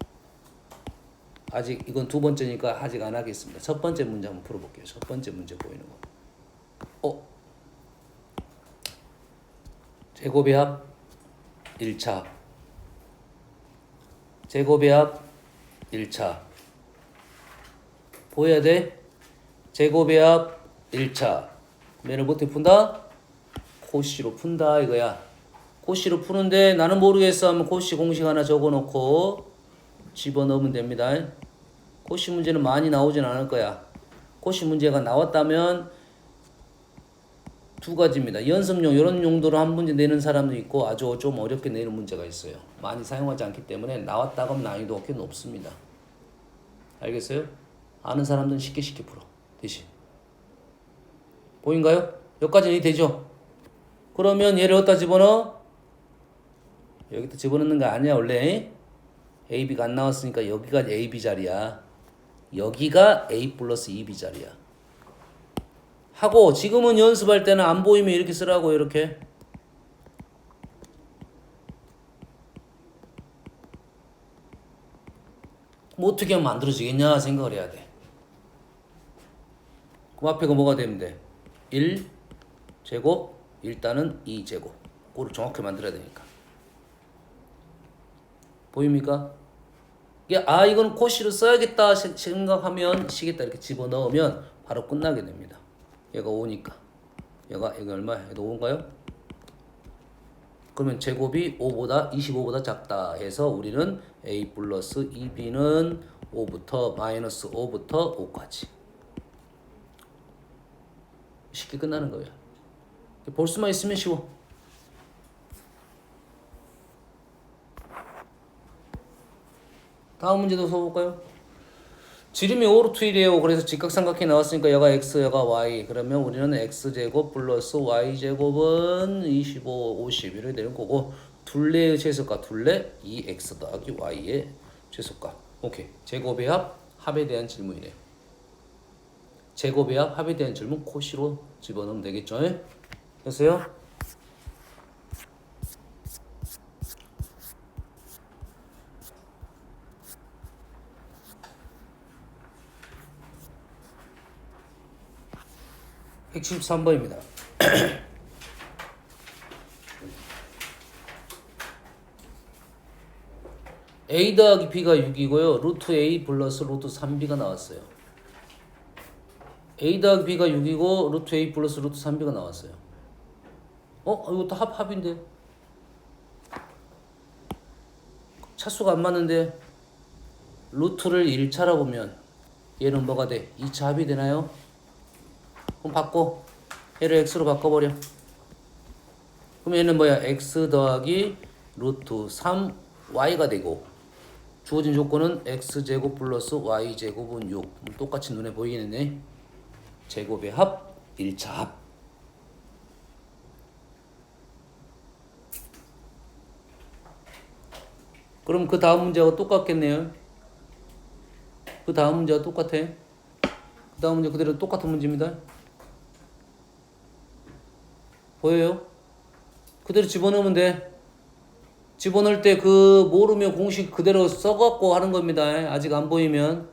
S1: 아직 이건 두 번째니까 아직 안 하겠습니다. 첫 번째 문제 한번 풀어볼게요. 첫 번째 문제 보이는 거. 제곱의 합 1차. 제곱의 합 1차. 보여야 돼? 제곱의 합 1차. 얘를 어떻게 푼다? 코시로 푼다 이거야. 코시로 푸는데 나는 모르겠어 하면 코시 공식 하나 적어놓고 집어넣으면 됩니다. 코시 문제는 많이 나오진 않을 거야. 코시 문제가 나왔다면 두 가지입니다. 연습용 이런 용도로 한 문제 내는 사람도 있고 아주 좀 어렵게 내는 문제가 있어요. 많이 사용하지 않기 때문에 나왔다고 하면 난이도가 꽤 높습니다. 알겠어요? 아는 사람들은 쉽게 풀어. 대신 보인가요? 여기까지는 되죠? 그러면 얘를 어디다 집어넣어? 여기다 집어넣는 거 아니야 원래. AB가 안 나왔으니까 여기가 AB 자리야. 여기가 A 플러스 2B 자리야. 하고 지금은 연습할 때는 안 보이면 이렇게 쓰라고. 이렇게 뭐 어떻게 하면 만들어지겠냐 생각을 해야 돼. 그럼 앞에가 뭐가 되면 돼? 1제곱 일단은 2제곱. 그거를 정확히 만들어야 되니까. 보입니까? 이건 코시를 써야겠다 생각하면 시겠다 이렇게 집어넣으면 바로 끝나게 됩니다. 얘가 5니까 얘가 얼마야? 얘도 5인가요? 그러면 제곱이 25보다 작다 해서 우리는 A 플러스 2B는 5부터 마이너스 5부터 5까지 쉽게 끝나는 거예요. 볼 수만 있으면 쉬워. 다음 문제도 써볼까요? 지름이 5루트 1이에요. 그래서 직각삼각형이 나왔으니까 얘가 x, 얘가 y. 그러면 우리는 x제곱 플러스 y제곱은 25, 50 이렇게 되는 거고 둘레의 최소값, 둘레 2x 더하기 y의 최소값. 오케이. 제곱의 합, 합에 대한 질문이래요. 제곱의 합, 합에 대한 질문 코시로 집어넣으면 되겠죠? 됐어요? (113번입니다) a 더하기 b가 6이고요. 루트 a 플러스 루트 3b가 나왔어요. a 더하기 b가 6이고 루트 a 플러스 루트 3b가 나왔어요. 이것도 합인데 차수가 안 맞는데 루트를 1차라 보면 얘는 뭐가 돼? 2차 합이 되나요? 그럼 바꿔. 얘를 x로 바꿔버려. 그럼 얘는 뭐야? x 더하기 루트 3y가 되고 주어진 조건은 x제곱 플러스 y제곱은 6. 똑같이 눈에 보이겠네. 제곱의 합 1차 합. 그럼 그 다음 문제하고 똑같겠네요. 그 다음 문제와 똑같아. 그 다음 문제 그대로 똑같은 문제입니다. 보여요? 그대로 집어넣으면 돼. 집어넣을 때 그 모르면 공식 그대로 써갖고 하는 겁니다. 아직 안 보이면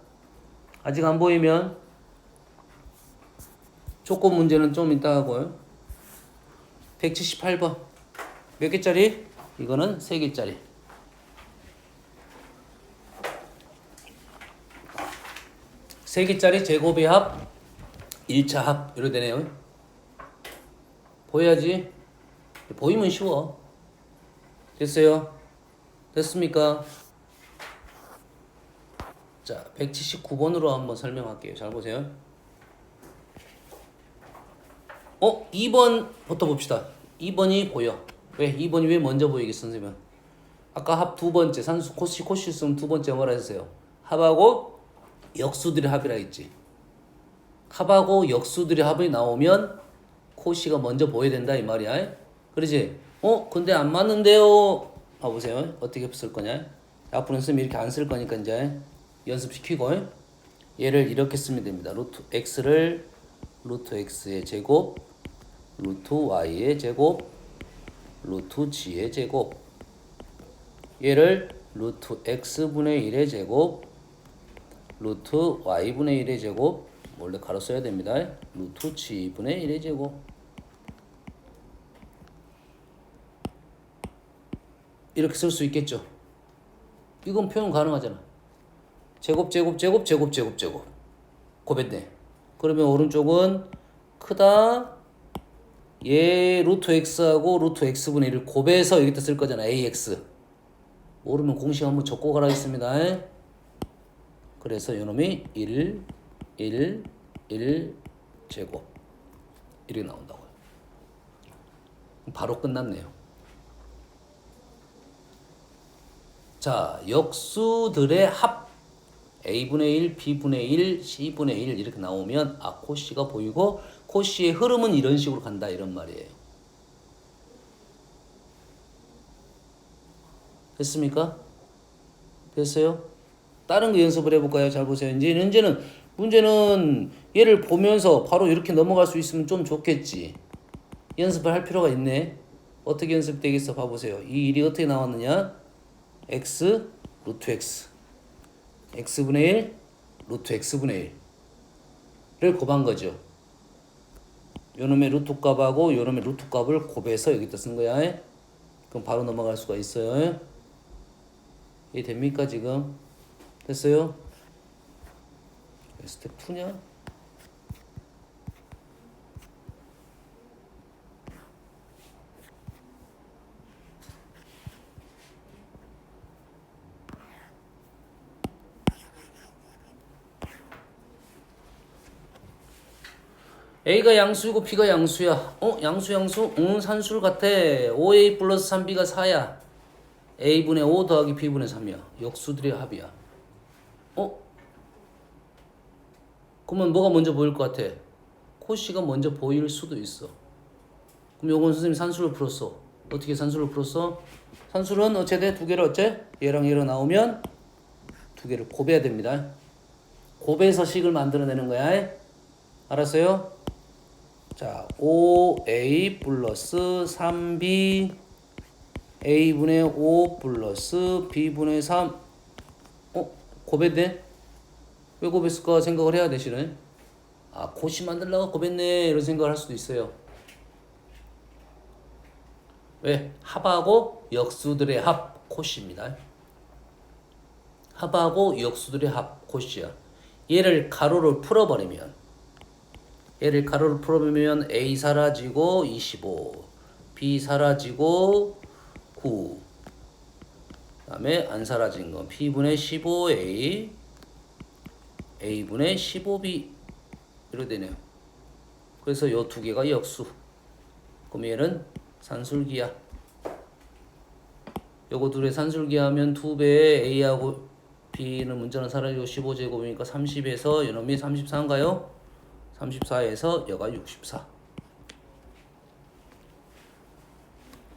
S1: 조건 문제는 좀 이따 하고요. 178번 몇 개짜리? 이거는 3개짜리. 3개짜리 제곱의 합 1차 합 이렇게 되네요. 보여야지. 보이면 쉬워. 됐어요? 됐습니까? 자, 179번으로 한번 설명할게요. 잘 보세요. 2번부터 봅시다. 2번이 보여. 왜? 2번이 왜 먼저 보이겠어, 선생님은? 아까 합 두 번째, 산수, 코시 쓰면 두 번째 뭐라 했어요? 합하고 역수들의 합이라 했지. 합하고 역수들의 합이 나오면 코시가 먼저 보여야 된다, 이 말이야. 그러지? 근데 안 맞는데요? 봐보세요. 어떻게 쓸 거냐? 앞으로는 선생님이 이렇게 안 쓸 거니까 이제 연습시키고, 얘를 이렇게 쓰면 됩니다. 루트 x를 루트 x의 제곱, 루트 y의 제곱, 루트 g의 제곱, 얘를 루트 x분의 1의 제곱, 루트 y분의 1의 제곱, 원래 가로 써야 됩니다. 루트 g분의 1의 제곱. 이렇게 쓸 수 있겠죠. 이건 표현 가능하잖아. 제곱 제곱 제곱 제곱 제곱 제곱 곱했네. 그러면 오른쪽은 크다. 얘 루트 x하고 루트 x분의 1을 곱해서 여기다 쓸 거잖아. ax. 모르면 공식 한번 적고 가라 했습니다. 그래서 요놈이 1 제곱 이렇게 나온다고요. 바로 끝났네요. 자, 역수들의 합 a분의 1, b분의 1, c분의 1 이렇게 나오면 코시가 보이고 코시의 흐름은 이런 식으로 간다 이런 말이에요. 됐습니까? 됐어요? 다른 거 연습을 해볼까요? 잘 보세요. 이제는 문제는 얘를 보면서 바로 이렇게 넘어갈 수 있으면 좀 좋겠지. 연습을 할 필요가 있네. 어떻게 연습되겠어? 봐보세요. 이 일이 어떻게 나왔느냐? x 루트 x x분의 1 루트 x분의 1을 곱한 거죠. 요놈의 루트 값하고 요놈의 루트 값을 곱해서 여기다 쓴 거야. 그럼 바로 넘어갈 수가 있어요. 이해 됩니까 지금? 됐어요? 스텝 2냐? A가 양수이고 B가 양수야. 양수? 응, 산술 같아. 5A 플러스 3B가 4야. A분의 5 더하기 B분의 3이야. 역수들의 합이야. 그러면 뭐가 먼저 보일 것 같아? 코시가 먼저 보일 수도 있어. 그럼 요건 선생님 산술을 풀었어. 어떻게 산술을 풀었어? 산술은 어째 두 개를 어째? 얘랑 얘랑 나오면 두 개를 곱해야 됩니다. 곱해서 식을 만들어내는 거야. 알았어요? 자, 5A 플러스 3B A분의 5 플러스 B분의 3 곱했네? 왜 곱했을까 생각을 해야 되시네. 코시 만들려고 곱했네 이런 생각을 할 수도 있어요. 왜? 합하고 역수들의 합 코시입니다. 합하고 역수들의 합 코시야. 얘를 가로를 풀어버리면 A 사라지고 25, B 사라지고 9, 그 다음에 안 사라진 건 B분의 15A, A분의 15B 이렇게 되네요. 그래서 요 두 개가 역수. 그럼 얘는 산술기야. 요거 둘의 산술기하면 2배의 A하고 B는 문자는 사라지고 15제곱이니까 30에서 요놈이 34인가요? 34에서 여가 64.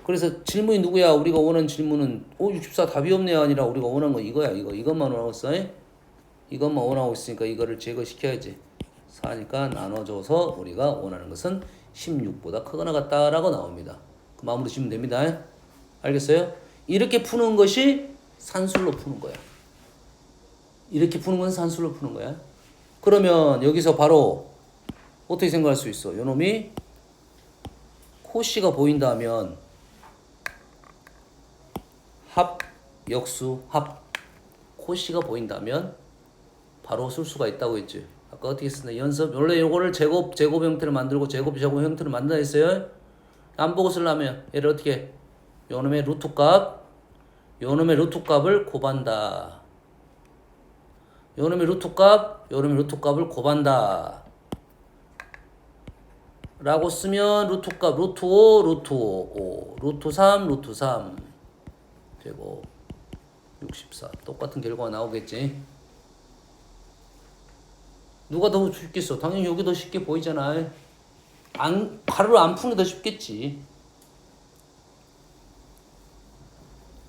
S1: 그래서 질문이 누구야? 우리가 원하는 질문은 64 답이 없네요 아니라 우리가 원하는 거 이거야. 이것만 원하고 있어. 이것만 원하고 있으니까 이거를 제거시켜야지. 4니까 나눠줘서 우리가 원하는 것은 16보다 크거나 같다라고 나옵니다. 그 마무리 지으면 됩니다. 알겠어요? 이렇게 푸는 것이 산술로 푸는 거야. 이렇게 푸는 건 산술로 푸는 거야. 그러면 여기서 바로 어떻게 생각할 수 있어? 요놈이 코시가 보인다면 합, 역수, 합 코시가 보인다면 바로 쓸 수가 있다고 했지. 아까 어떻게 쓰나 연습 원래 요거를 제곱 형태를 만들고 제곱 형태를 만든다 했어요. 안 보고 쓰려면 얘를 어떻게 요놈의 루트 값 요놈의 루트 값을 곱한다. 요놈의 루트 값, 요놈의 루트 값을 곱한다. 라고 쓰면 루트 값 루트 5, 루트 5, 루트 3, 루트 3 되고 64. 똑같은 결과가 나오겠지. 누가 더 쉽겠어? 당연히 여기 더 쉽게 보이잖아. 가로를 안 푸는 게 더 쉽겠지.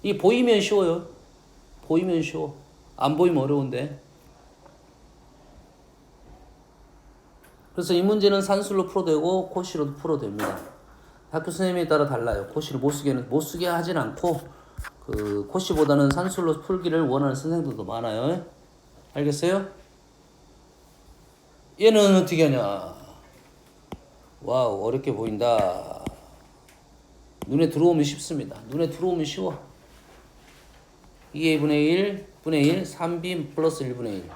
S1: 이게 보이면 쉬워요. 보이면 쉬워. 안 보이면 어려운데. 그래서 이 문제는 산술로 풀어도 되고 코시로도 풀어도 됩니다. 학교 선생님에 따라 달라요. 코시를 못 쓰게 하진 않고 그 코시보다는 산술로 풀기를 원하는 선생들도 많아요. 알겠어요? 얘는 어떻게 하냐? 와우, 어렵게 보인다. 눈에 들어오면 쉽습니다. 눈에 들어오면 쉬워. 2a분의 1 분의 1 3b 플러스 1분의 1.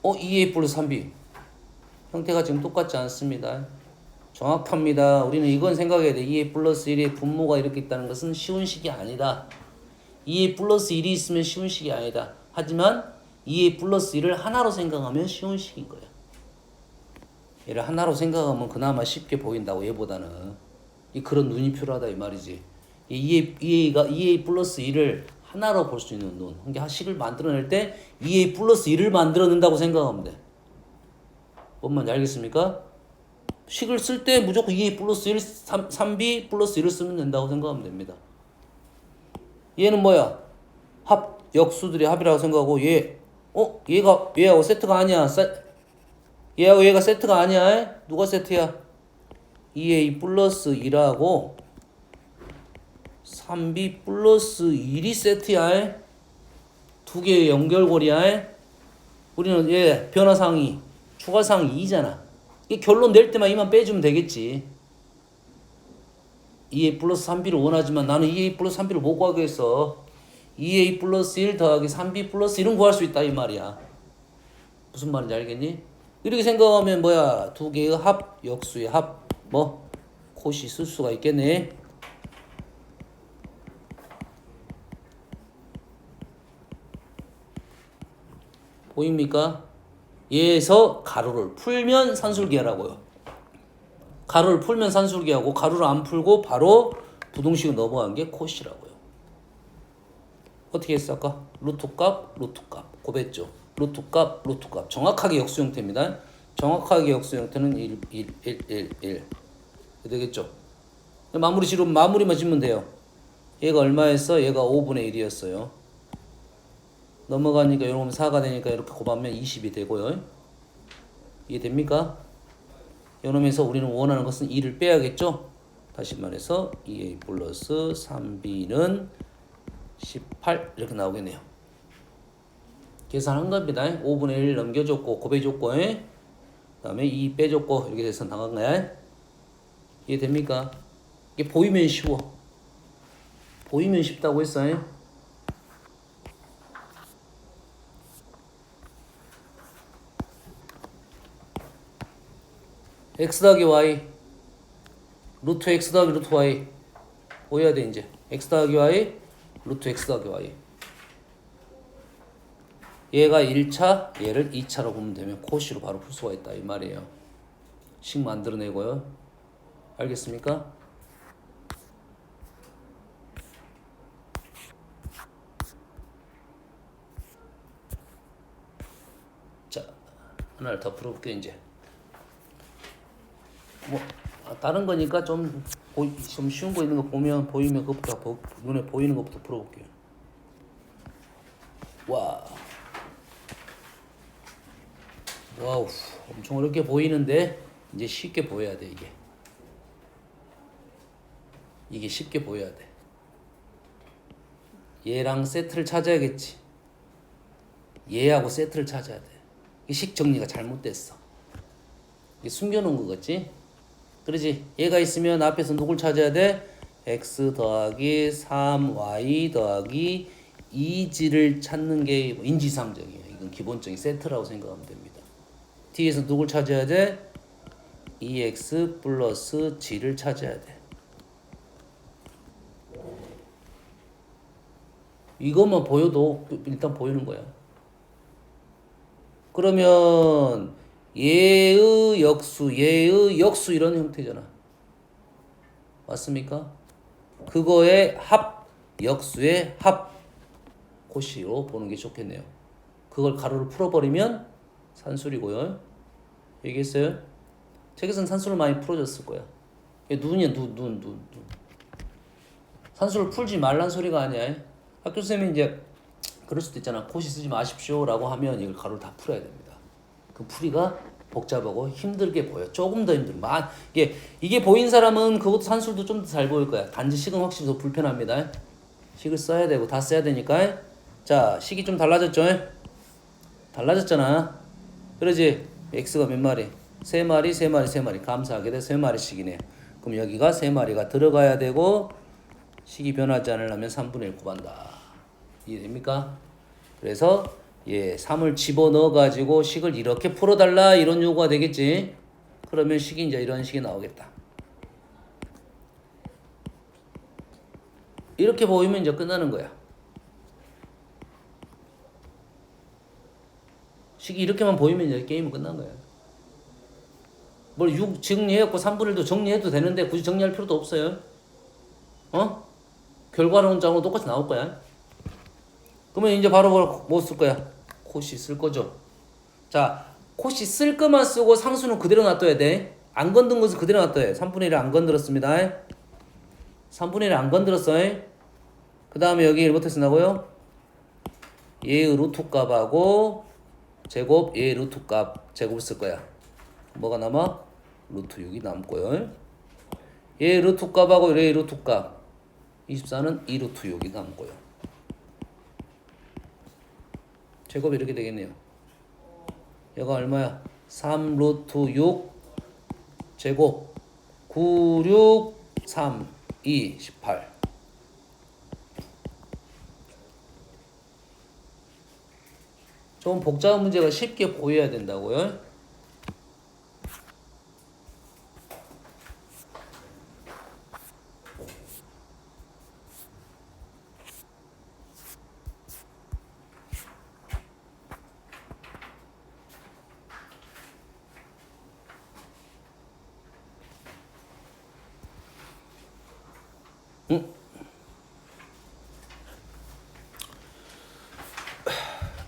S1: 2a 플러스 3b. 형태가 지금 똑같지 않습니다. 정확합니다. 우리는 이건 생각해야 돼. 2a 플러스 1의 분모가 이렇게 있다는 것은 쉬운 식이 아니다. 2a 플러스 1이 있으면 쉬운 식이 아니다. 하지만 2a 플러스 1을 하나로 생각하면 쉬운 식인 거야. 얘를 하나로 생각하면 그나마 쉽게 보인다고 얘보다는. 그런 눈이 필요하다 이 말이지. 2a 플러스 1을 하나로 볼 수 있는 눈. 그러니까 식을 만들어낼 때 2a 플러스 1을 만들어낸다고 생각하면 돼. 뭔 말인지 알겠습니까? 식을 쓸 때 무조건 2a 플러스 1, 3b 플러스 1을 쓰면 된다고 생각하면 됩니다. 얘는 뭐야? 역수들의 합이라고 생각하고 얘하고 세트가 아니야. 얘하고 얘가 세트가 아니야. 누가 세트야? 2a 플러스 1하고 3b 플러스 1이 세트야. 두 개의 연결고리야. 우리는 얘 변화상이 추가상이 2잖아. 이 결론 낼 때만 2만 빼주면 되겠지. 2a 플러스 3b를 원하지만 나는 2a 플러스 3b를 못 구하겠어. 2a 플러스 1 더하기 3b 플러스 1은 구할 수 있다 이 말이야. 무슨 말인지 알겠니? 이렇게 생각하면 뭐야? 두 개의 합, 역수의 합, 콧이 쓸 수가 있겠네. 보입니까? 얘에서 가로를 풀면 산술기하라고요. 가로를 풀면 산술기하고 가로를 안 풀고 바로 부동식으로 넘어간 게 콧이라고요. 어떻게 했어 아까? 루트값, 루트값 곱했죠. 루트값, 루트값 정확하게 역수 형태입니다. 정확하게 역수 형태는 1, 1, 1, 1, 1 되겠죠. 마무리만 짓면 돼요. 얘가 얼마였어? 얘가 5분의 1이었어요. 넘어가니까 이러면 4가 되니까 이렇게 곱하면 20이 되고요. 이해됩니까? 이놈에서 우리는 원하는 것은 2를 빼야겠죠? 다시 말해서 2a 플러스 3b는 18 이렇게 나오겠네요. 계산한 겁니다. 5분의 1 넘겨줬고 곱해줬고 그 다음에 2 빼줬고 이렇게 돼서 나간 거야. 이해됩니까? 이게 보이면 쉬워. 보이면 쉽다고 했어요. x 더하기 y 루트 x 더하기 루트 y 보여야 돼 이제. x 더하기 y 루트 x 더하기 y 얘가 1차 얘를 2차로 보면 되면 코시로 바로 풀 수가 있다 이 말이에요. 식 만들어내고요. 알겠습니까? 자 하나를 더 풀어볼게요 이제. 다른 거니까 좀 쉬운 거 있는 거 보이면 그것부터 눈에 보이는 것부터 풀어볼게요. 와우, 엄청 어렵게 보이는데 이제 쉽게 보여야 돼 이게 쉽게 보여야 돼. 얘랑 세트를 찾아야겠지. 얘하고 세트를 찾아야 돼. 이 식 정리가 잘못됐어. 이게 숨겨놓은 거 같지? 그러지? 얘가 있으면 앞에서 누굴 찾아야 돼? x 더하기 3y 더하기 2g를 찾는 게 인지상정이에요. 이건 기본적인 세트라고 생각하면 됩니다. 뒤에서 누굴 찾아야 돼? 2x 플러스 g를 찾아야 돼. 이것만 보여도 일단 보이는 거야. 그러면 얘의 역수 이런 형태잖아. 맞습니까? 그거의 합, 역수의 합 고시로 보는 게 좋겠네요. 그걸 가로로 풀어버리면 산술이고요. 얘기했어요? 책에서는 산술을 많이 풀어줬을 거야. 눈이야, 눈. 산술을 풀지 말란 소리가 아니야. 학교 선생님이 이제 그럴 수도 있잖아. 고시 쓰지 마십시오라고 하면 이걸 가로로 다 풀어야 됩니다. 그 풀이가 복잡하고 힘들게 보여. 조금 더 힘들어. 이게 보인 사람은 그것도 산술도 좀 더 잘 보일 거야. 단지 식은 확실히 더 불편합니다. 식을 써야 되고 다 써야 되니까. 자, 식이 좀 달라졌죠? 달라졌잖아. 그러지? x가 몇 마리? 3마리, 3마리, 3마리. 감사하게 돼 3마리씩이네. 그럼 여기가 3마리가 들어가야 되고 식이 변하지 않으려면 3분의 1 곱한다. 이해됩니까? 그래서 3을 집어넣어 가지고 식을 이렇게 풀어달라 이런 요구가 되겠지. 그러면 식이 이제 이런 식이 나오겠다. 이렇게 보이면 이제 끝나는 거야. 식이 이렇게만 보이면 이제 게임은 끝난 거야. 뭘 6 정리해갖고 3분의 1도 정리해도 되는데 굳이 정리할 필요도 없어요. 결과론장으로 똑같이 나올 거야. 그러면 이제 바로 뭐 쓸 거야? 코시 쓸 거죠. 자, 코시 쓸 거만 쓰고 상수는 그대로 놔둬야 돼. 안 건든 것은 그대로 놔둬야 돼. 3분의 1을 안 건드렸습니다. 3분의 1을 안 건드렸어. 그 다음에 여기 뭐부터 쓴다고요? 얘의 루트 값하고 제곱, 얘의 루트 값 제곱을 쓸 거야. 뭐가 남아? 루트 6이 남고요. 얘의 루트 값하고 얘의 루트 값 24는 2루트 6이 남고요. 제곱이 이렇게 되겠네요. 얘가 얼마야? 3루트 6 제곱 9, 6, 3, 2, 18. 좀 복잡한 문제가 쉽게 보여야 된다고요.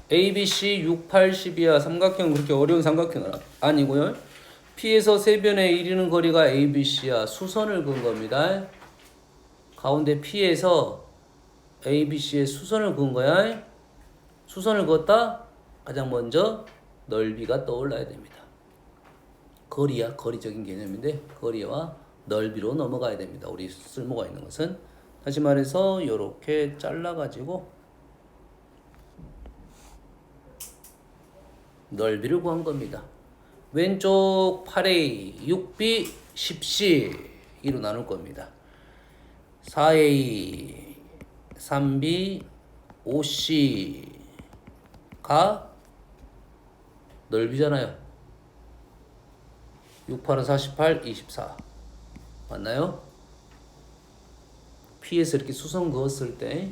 S1: ABC 6, 8, 10이야. 삼각형 그렇게 어려운 삼각형은 아니고요. P에서 세변에 이르는 거리가 ABC야. 수선을 그은 겁니다. 가운데 P에서 ABC에 수선을 그은 거야. 수선을 그었다? 가장 먼저 넓이가 떠올라야 됩니다. 거리야. 거리적인 개념인데 거리와 넓이로 넘어가야 됩니다. 우리 쓸모가 있는 것은. 다시 말해서 이렇게 잘라가지고 넓이를 구한 겁니다. 왼쪽 8A, 6B, 10C 이로 나눌 겁니다. 4A, 3B, 5C가 넓이잖아요. 6, 8은 48, 24 맞나요? P에서 이렇게 수선 그었을 때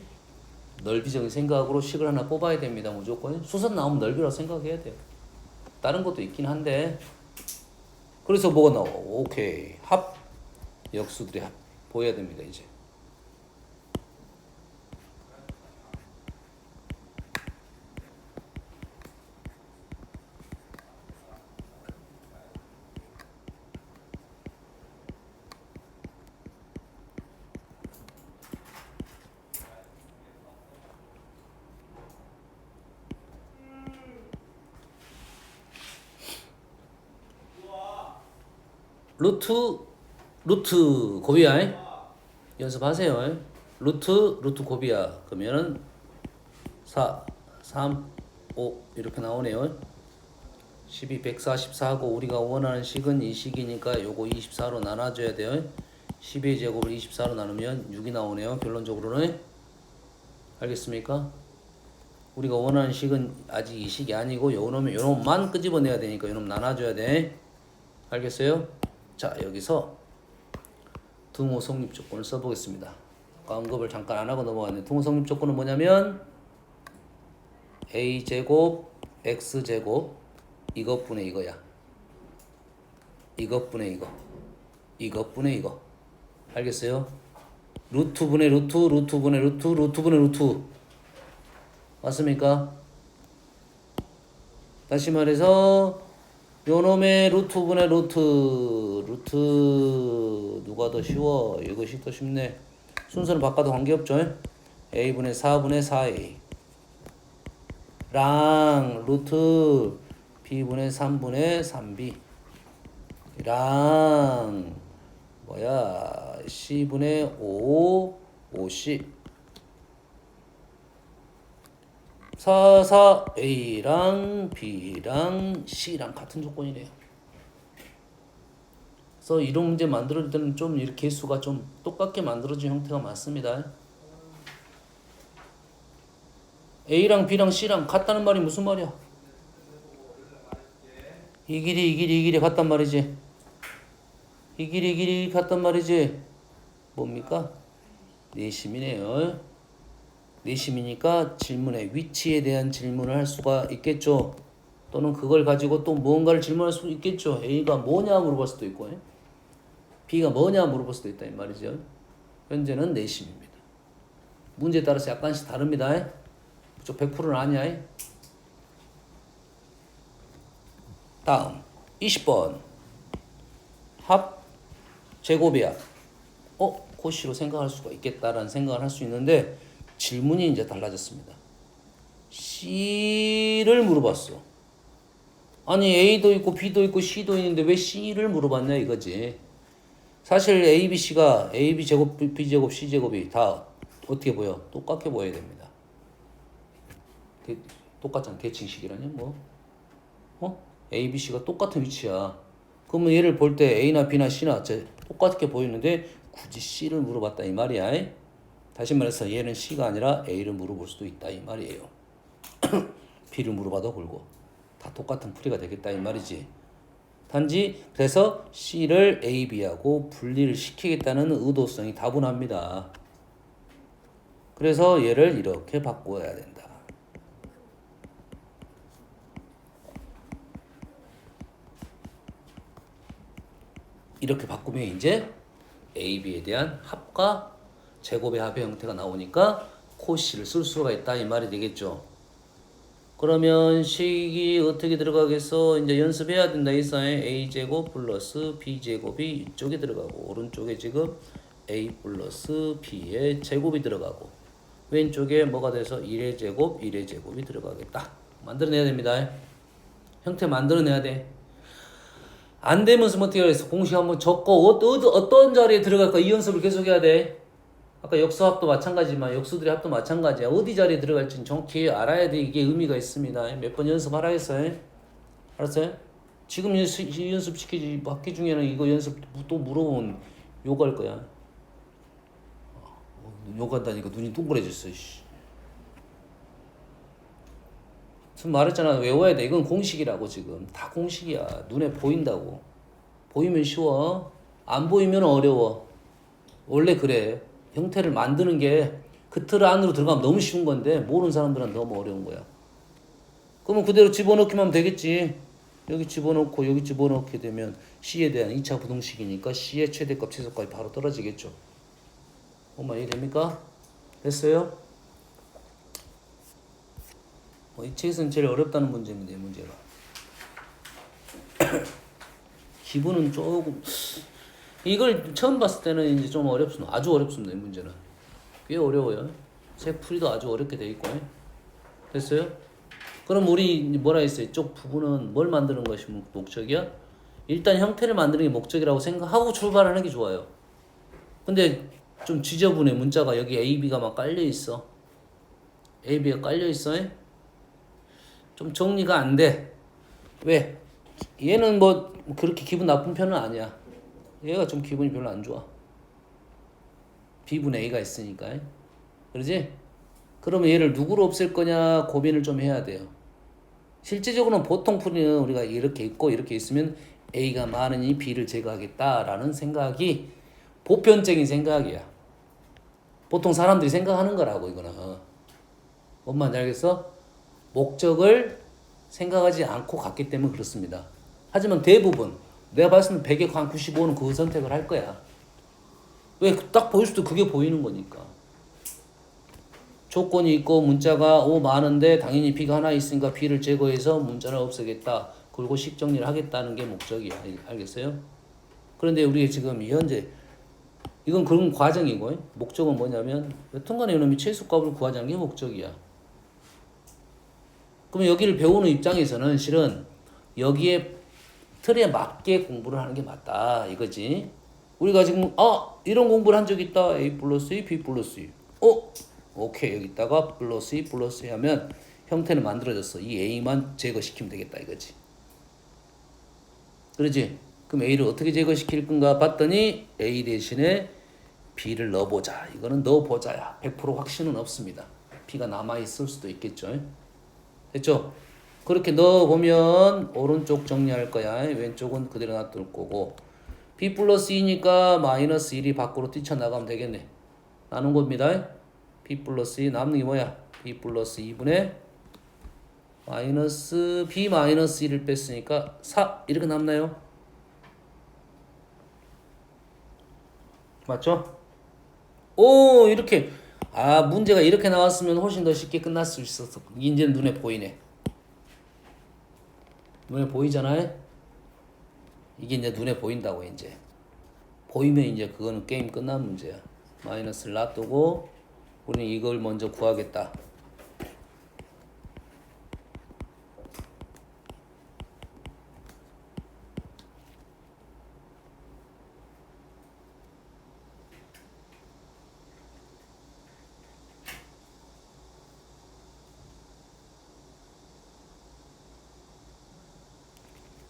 S1: 넓이적인 생각으로 식을 하나 뽑아야 됩니다. 무조건 수선 나오면 넓이라고 생각해야 돼요. 다른 것도 있긴 한데 그래서 뭐가 나와? 오케이. 합 역수들이 합 보여야 됩니다. 이제 루트 곱이야. 연습하세요. 루트 곱이야. 그러면은 4, 3, 5 이렇게 나오네요. 12, 144하고 우리가 원하는 식은 이 식이니까 요거 24로 나눠줘야 돼요. 12의 제곱을 24로 나누면 6이 나오네요. 결론적으로는. 알겠습니까? 우리가 원하는 식은 아직 이 식이 아니고 요놈만 끄집어내야 되니까 요놈 나눠줘야 돼. 알겠어요? 자, 여기서 등호 성립 조건을 써보겠습니다. 언급을 잠깐 안 하고 넘어갔네. 통성립 조건은 뭐냐면 a제곱 x제곱 이것분의 이거야. 이것분의 이거. 이것분의 이거. 알겠어요? 루트분의 루트, 루트분의 루트, 루트분의 루트. 맞습니까? 다시 말해서 요놈의 루트분의 루트. 루트 누가 더 쉬워? 이것이 더 쉽네. 순서는 바꿔도 관계없죠? a분의 4분의 4a 랑 루트 b분의 3분의 3b 랑 뭐야 c분의 5c 4A랑 B랑 C랑 같은 조건이네요. 그래서 이런 문제 만들 때는 좀 이렇게 개수가 좀 똑같게 만들어진 형태가 맞습니다. A랑 B랑 C랑 같다는 말이 무슨 말이야? 이 길이 같단 말이지. 이 길이 같단 말이지. 뭡니까? 내심이네요. 내심이니까 질문의 위치에 대한 질문을 할 수가 있겠죠. 또는 그걸 가지고 또 무언가를 질문할 수 있겠죠. A가 뭐냐 물어볼 수도 있고 B가 뭐냐 물어볼 수도 있다 이 말이죠. 현재는 내심입니다. 문제에 따라서 약간씩 다릅니다. 그쪽 100%는 아니야. 다음 20번 합 제곱이야. 고시로 생각할 수가 있겠다라는 생각을 할 수 있는데 질문이 이제 달라졌습니다. C를 물어봤어. 아니 A도 있고 B도 있고 C도 있는데 왜 C를 물어봤냐 이거지. 사실 A, B, C가 A, B 제곱, B 제곱, C 제곱이 다 어떻게 보여? 똑같게 보여야 됩니다. 똑같잖아. 대칭식이라니 뭐. A, B, C가 똑같은 위치야. 그러면 얘를 볼 때 A나 B나 C나 똑같게 보이는데 굳이 C를 물어봤다 이 말이야. 다시 말해서 얘는 C가 아니라 A를 물어볼 수도 있다 이 말이에요. B를 물어봐도 그러고 다 똑같은 풀이가 되겠다 이 말이지. 단지 그래서 C를 A, B하고 분리를 시키겠다는 의도성이 다분합니다. 그래서 얘를 이렇게 바꿔야 된다. 이렇게 바꾸면 이제 A, B에 대한 합과 제곱의 합의 형태가 나오니까 코시를 쓸 수가 있다 이 말이 되겠죠. 그러면 식이 어떻게 들어가겠어? 이제 연습해야 된다 이사에 A제곱 플러스 B제곱이 이쪽에 들어가고 오른쪽에 지금 A 플러스 B의 제곱이 들어가고 왼쪽에 뭐가 돼서 1의 제곱 1의 제곱이 들어가겠다. 만들어내야 됩니다. 형태 만들어내야 돼. 안 되면서 어떻게 해서 공식 한번 적고 어떤 자리에 들어갈까 이 연습을 계속 해야 돼. 아까 역수합도 마찬가지지만 역수들의 합도 마찬가지야. 어디 자리에 들어갈지는 정확히 알아야 돼. 이게 의미가 있습니다. 몇 번 연습하라겠어요? 알았어요? 지금 연습시키지 학기 중에는 이거 연습 또 물어보면 욕할 거야. 욕한다니까 눈이 동그래졌어. 지금 말했잖아. 외워야 돼. 이건 공식이라고 지금. 다 공식이야. 눈에 보인다고. 보이면 쉬워. 안 보이면 어려워. 원래 그래. 형태를 만드는 게 그 틀 안으로 들어가면 너무 쉬운 건데 모르는 사람들은 너무 어려운 거야. 그러면 그대로 집어넣기만 하면 되겠지. 여기 집어넣고 여기 집어넣게 되면 C에 대한 2차 부등식이니까 C의 최대값 최소값이 바로 떨어지겠죠. 엄마 이해됩니까? 됐어요? 이 책에서는 제일 어렵다는 문제입니다. 이 문제가. 기분은 조금 이걸 처음 봤을 때는 이제 좀 어렵습니다. 아주 어렵습니다. 이 문제는 꽤 어려워요. 책 풀이도 아주 어렵게 돼 있고. 됐어요? 그럼 우리 뭐라 했어요? 이쪽 부분은 뭘 만드는 것이 목적이야? 일단 형태를 만드는 게 목적이라고 생각하고 출발하는 게 좋아요. 근데 좀 지저분해. 문자가 여기 A, B가 막 깔려 있어. A, B가 깔려 있어. 좀 정리가 안 돼. 왜? 얘는 뭐 그렇게 기분 나쁜 편은 아니야. 얘가 좀 기분이 별로 안 좋아. B분의 A가 있으니까. 그러지? 그러면 얘를 누구로 없앨 거냐 고민을 좀 해야 돼요. 실제적으로는 보통 풀이는 우리가 이렇게 있고 이렇게 있으면 A가 많으니 B를 제거하겠다라는 생각이 보편적인 생각이야. 보통 사람들이 생각하는 거라고 이거는. 뭔 말인지 알겠어? 목적을 생각하지 않고 갔기 때문에 그렇습니다. 하지만 대부분 내가 봤을 때 100에 한 95는 그 선택을 할 거야. 왜? 딱 보일 수도 그게 보이는 거니까. 조건이 있고 문자가 O 많은데 당연히 B가 하나 있으니까 B를 제거해서 문자를 없애겠다. 그리고 식 정리를 하겠다는 게 목적이야. 알겠어요? 그런데 우리가 지금 현재 이건 그런 과정이고 목적은 뭐냐면 여튼간에 이놈이 최소값을 구하자는 게 목적이야. 그러면 여기를 배우는 입장에서는 실은 여기에 틀에 맞게 공부를 하는 게 맞다 이거지. 우리가 지금 이런 공부를 한 적 있다. A 플러스 E, B 플러스 E. 오케이 여기다가 플러스 E 플러스 E 하면 형태는 만들어졌어. 이 A만 제거시키면 되겠다 이거지. 그러지? 그럼 A를 어떻게 제거시킬 건가 봤더니 A 대신에 B를 넣어보자. 이거는 넣어보자야. 100% 확신은 없습니다. B가 남아있을 수도 있겠죠. 됐죠? 그렇게 넣어보면 오른쪽 정리할 거야. 왼쪽은 그대로 놔둘 거고 B 플러스 2니까 마이너스 1이 밖으로 뛰쳐나가면 되겠네. 나눈 겁니다. B 플러스 2 남는 게 뭐야? B 플러스 2분의 마이너스 B 마이너스 1을 뺐으니까 4 이렇게 남나요? 맞죠? 오 이렇게 문제가 이렇게 나왔으면 훨씬 더 쉽게 끝날 수 있었어. 이제 눈에 보이네. 눈에 보이잖아요? 이게 이제 눈에 보인다고 이제. 보이면 이제 그거는 게임 끝난 문제야. 마이너스를 놔두고 우리는 이걸 먼저 구하겠다.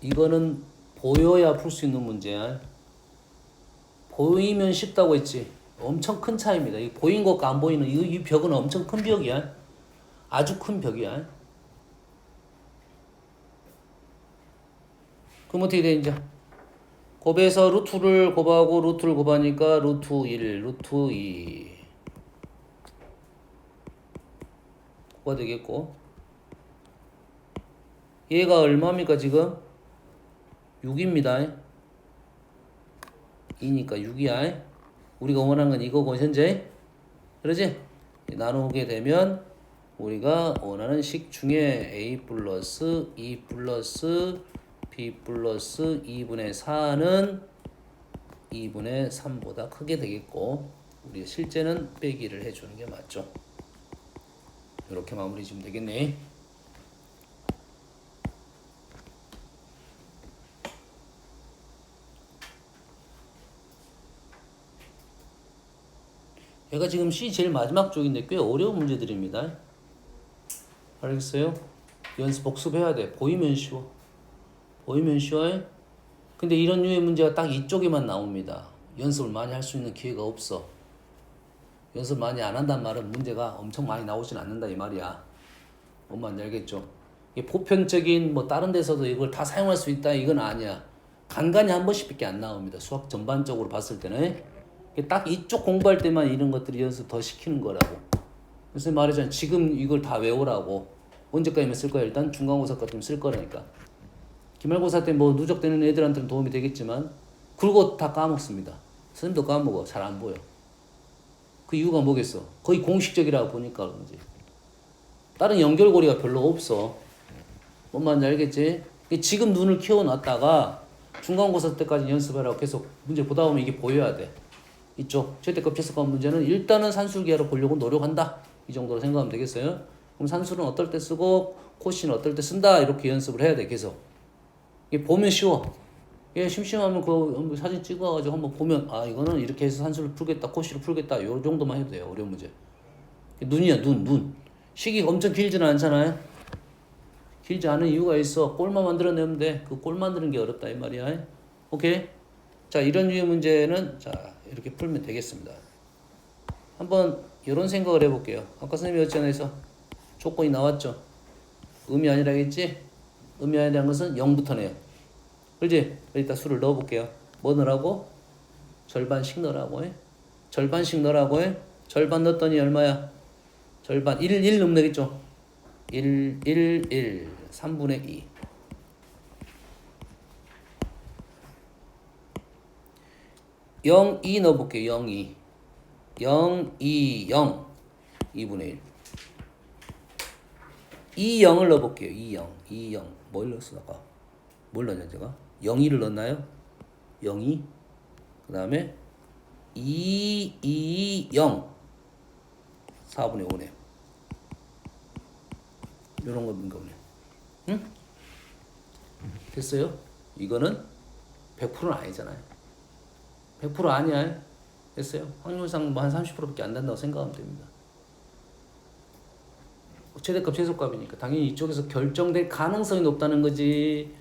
S1: 이거는 보여야 풀 수 있는 문제야. 보이면 쉽다고 했지. 엄청 큰 차이입니다. 이 보인 것과 안 보이는 이 벽은 엄청 큰 벽이야. 아주 큰 벽이야. 그럼 어떻게 돼 이제? 곱해서 루트를 곱하고 루트를 곱하니까 루트 1, 루트 2 곱가 되겠고 얘가 얼마입니까 지금? 6입니다. 2니까 6이야. 우리가 원하는 건 이거고 현재. 그러지? 나누게 되면 우리가 원하는 식 중에 A 플러스 E 플러스 B 플러스 2분의 4는 2분의 3보다 크게 되겠고 우리가 실제는 빼기를 해주는 게 맞죠. 이렇게 마무리 지으면 되겠네. 얘가 지금 C 제일 마지막 쪽인데 꽤 어려운 문제들입니다. 알겠어요? 연습 복습해야 돼. 보이면 쉬워. 보이면 쉬워요? 근데 이런 류의 문제가 딱 이쪽에만 나옵니다. 연습을 많이 할 수 있는 기회가 없어. 연습 많이 안 한단 말은 문제가 엄청 많이 나오진 않는다 이 말이야. 뭔 말인지 알겠죠? 이게 보편적인 뭐 다른 데서도 이걸 다 사용할 수 있다 이건 아니야. 간간히 한 번씩밖에 안 나옵니다. 수학 전반적으로 봤을 때는. 딱 이쪽 공부할 때만 이런 것들이 연습 더 시키는 거라고. 그래서 말하자면 지금 이걸 다 외우라고. 언제까지만 쓸 거야? 일단 중간고사 때면 쓸 거라니까. 기말고사 때 뭐 누적되는 애들한테는 도움이 되겠지만 그거 다 까먹습니다. 선생님도 까먹어. 잘 안 보여. 그 이유가 뭐겠어? 거의 공식적이라고 보니까 그런지. 다른 연결고리가 별로 없어. 뭔 말인지 알겠지? 지금 눈을 키워놨다가 중간고사 때까지 연습하라고 계속 문제 보다 보면 이게 보여야 돼. 이쪽 최대값 최소값 문제는 일단은 산술기하러 보려고 노력한다. 이 정도로 생각하면 되겠어요? 그럼 산술은 어떨 때 쓰고 코시는 어떨 때 쓴다. 이렇게 연습을 해야 돼. 계속. 이게 보면 쉬워. 예, 심심하면 그 사진 찍어가지고 한번 보면 이거는 이렇게 해서 산술을 풀겠다. 코시를 풀겠다. 요 정도만 해도 돼요. 어려운 문제. 눈이야 눈. 식이 엄청 길지는 않잖아요. 길지 않은 이유가 있어. 꼴만 만들어내면 돼. 그 꼴 만드는 게 어렵다 이 말이야. 오케이? 자 이런 류의 문제는 자 이렇게 풀면 되겠습니다. 한번 이런 생각을 해볼게요. 아까 선생님이 어찌하나해서 조건이 나왔죠. 음이 아니라겠지? 음이 아니라는 것은 0부터네요. 그렇지? 여기다 수를 넣어볼게요. 뭐 넣으라고? 절반씩 넣으라고 해. 절반씩 넣으라고 해. 절반 넣었더니 얼마야? 절반 1 넣으면 되겠죠? 1 3분의 2. 0 2 넣어볼게요. 0 2 0 2 0 2분의 1 2 0을 넣어볼게요. 2 0 2 0 뭘 넣었어 아까? 뭘 넣었냐 제가? 0 2를 넣었나요? 0 2 그 다음에 2 0 4분의 5네요. 요런 겁니까 보네. 응? 됐어요? 이거는 100%는 아니잖아요. 100% 아니야. 됐어요? 확률상 뭐 한 30%밖에 안 된다고 생각하면 됩니다. 최대값 최소값이니까 당연히 이쪽에서 결정될 가능성이 높다는 거지.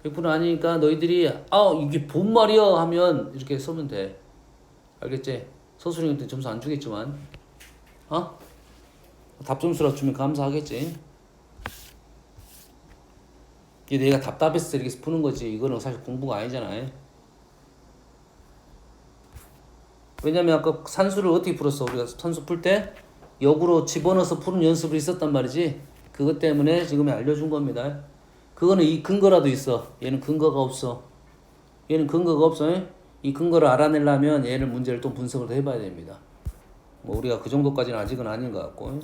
S1: 100% 아니니까 너희들이 이게 뭔 말이야 하면 이렇게 써면 돼. 알겠지? 서술형한테 점수 안 주겠지만 답점수라 주면 감사하겠지. 이게 내가 답답해서 이렇게 푸는 거지. 이거는 사실 공부가 아니잖아. 왜냐면 아까 산수를 어떻게 풀었어? 우리가 산수 풀 때 역으로 집어넣어서 푸는 연습을 있었단 말이지. 그것 때문에 지금 알려준 겁니다. 그거는 이 근거라도 있어. 얘는 근거가 없어. 얘는 근거가 없어. 이 근거를 알아내려면 얘를 문제를 또 분석을 더 해봐야 됩니다. 뭐 우리가 그 정도까지는 아직은 아닌 것 같고.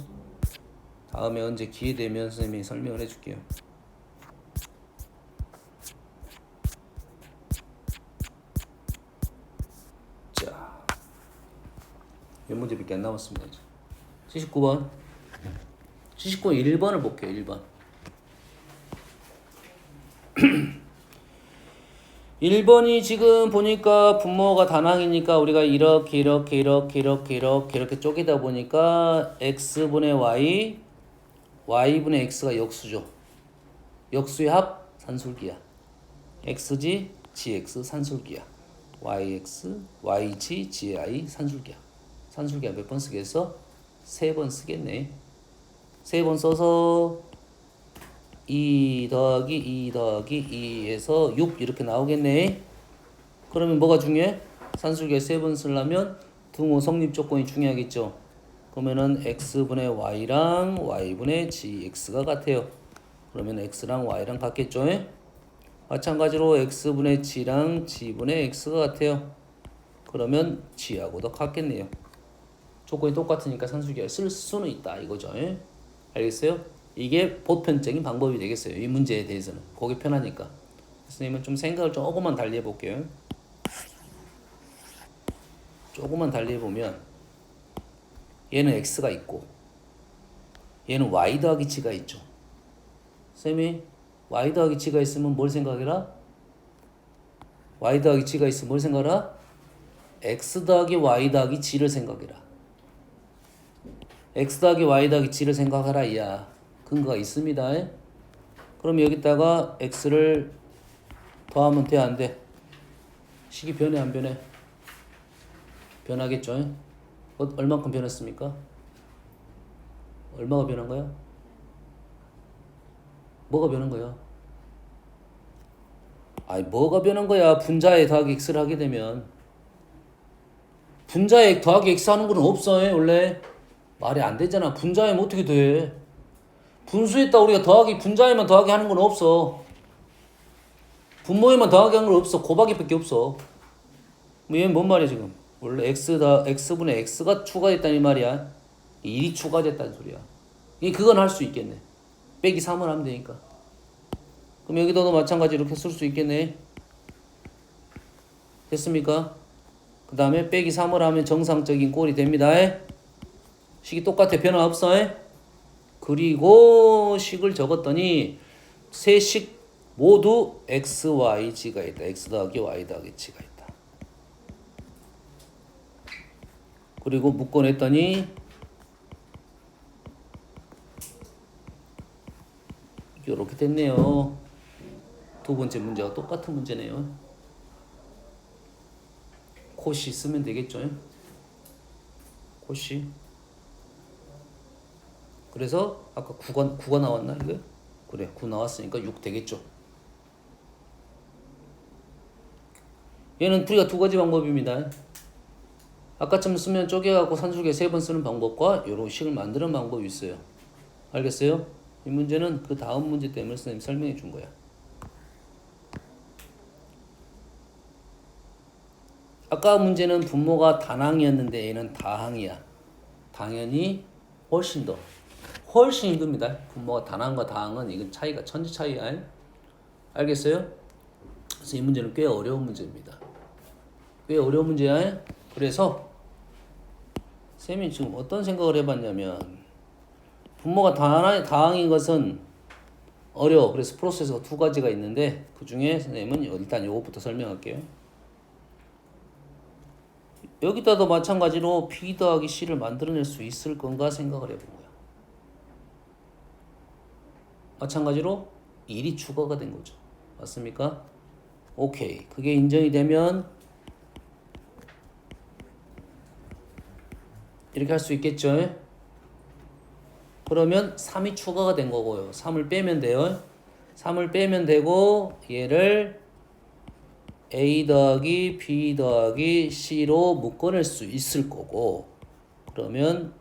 S1: 다음에 언제 기회 되면 선생님이 설명을 해줄게요. 자, 몇 문제밖에 안 남았습니다. 이제. 79번. 79번 1번을 볼게요. 1번. 1번이 지금 보니까 분모가 단항이니까 우리가 이렇게 쪼개다 보니까 x분의 y, y분의 x가 역수죠. 역수의 합 산술기야. xg, gx 산술기야. yx, yg, gi 산술기야. 산술기야 몇 번 쓰겠어? 3번 쓰겠네. 3번 써서 2 더하기 2 더하기 2에서 6 이렇게 나오겠네. 그러면 뭐가 중요해? 산술기에 3번 쓰려면 등호 성립 조건이 중요하겠죠. 그러면은 x분의 y랑 y분의 gx가 같아요. 그러면 x랑 y랑 같겠죠. 마찬가지로 x분의 g랑 g분의 x가 같아요. 그러면 g하고도 같겠네요. 조건이 똑같으니까 산술기에 쓸 수는 있다 이거죠. 알겠어요? 이게 보편적인 방법이 되겠어요. 이 문제에 대해서는. 거기 편하니까. 선생님은 좀 생각을 조금만 달리 해볼게요. 조금만 달리 해보면 얘는 x가 있고 얘는 y 더하기 g가 있죠. 쌤이 y 더하기 g가 있으면 뭘 생각해라? y 더하기 g가 있으면 뭘 생각해라? x 더하기 y 더하기 g를 생각해라. x 더하기 y 더하기 g를 생각하라 이야. 근거가 있습니다. 그럼 여기다가 x를 더하면 돼, 안 돼? 식이 변해, 안 변해? 변하겠죠? 얼마큼 변했습니까? 얼마가 변한 거야? 뭐가 변한 거야? 아니, 뭐가 변한 거야? 분자에 더하기 x를 하게 되면. 분자에 더하기 x 하는 거는 없어, 원래. 말이 안 되잖아. 분자에면 어떻게 돼? 분수에다 우리가 더하기, 분자에만 더하기 하는 건 없어. 분모에만 더하기 하는 건 없어. 곱하기밖에 없어. 뭐 얘는 뭔 말이야 지금? 원래 x분의 x가 추가됐다는 이 말이야. 1이 추가됐다는 소리야. 그건 할 수 있겠네. 빼기 3을 하면 되니까. 그럼 여기다도 마찬가지로 이렇게 쓸 수 있겠네. 됐습니까? 그 다음에 빼기 3을 하면 정상적인 꼴이 됩니다. 식이 똑같아. 변화 없어. 그리고 식을 적었더니 세 식 모두 x, y, g가 있다. x 더하기 y 더하기 g가 있다. 그리고 묶어냈더니 이렇게 됐네요. 두 번째 문제와 똑같은 문제네요. 코시 쓰면 되겠죠. 코시. 그래서 아까 9가 나왔나 이거? 그래 9 나왔으니까 6 되겠죠. 얘는 풀이가 두 가지 방법입니다. 아까처럼 쓰면 쪼개갖고 산술계 3번 쓰는 방법과 요런 식을 만드는 방법이 있어요. 알겠어요? 이 문제는 그 다음 문제 때문에 선생님 설명해 준 거야. 아까 문제는 분모가 단항이었는데 얘는 다항이야. 당연히 훨씬 힘듭니다. 분모가 단항과 다항은 이건 차이가 천지 차이야. 알겠어요? 그래서 이 문제는 꽤 어려운 문제입니다. 꽤 어려운 문제야. 그래서 쌤이 지금 어떤 생각을 해봤냐면 분모가 다항인 것은 어려워. 그래서 프로세스가 2가지가 있는데 그 중에 선생님은 일단 요것부터 설명할게요. 여기다도 마찬가지로 B 더하기 C를 만들어낼 수 있을 건가 생각을 해본 거야. 마찬가지로 1이 추가가 된 거죠. 맞습니까? 오케이. 그게 인정이 되면 이렇게 할 수 있겠죠. 그러면 3이 추가가 된 거고요. 3을 빼면 돼요. 3을 빼면 되고 얘를 A 더하기 B 더하기 C로 묶어낼 수 있을 거고, 그러면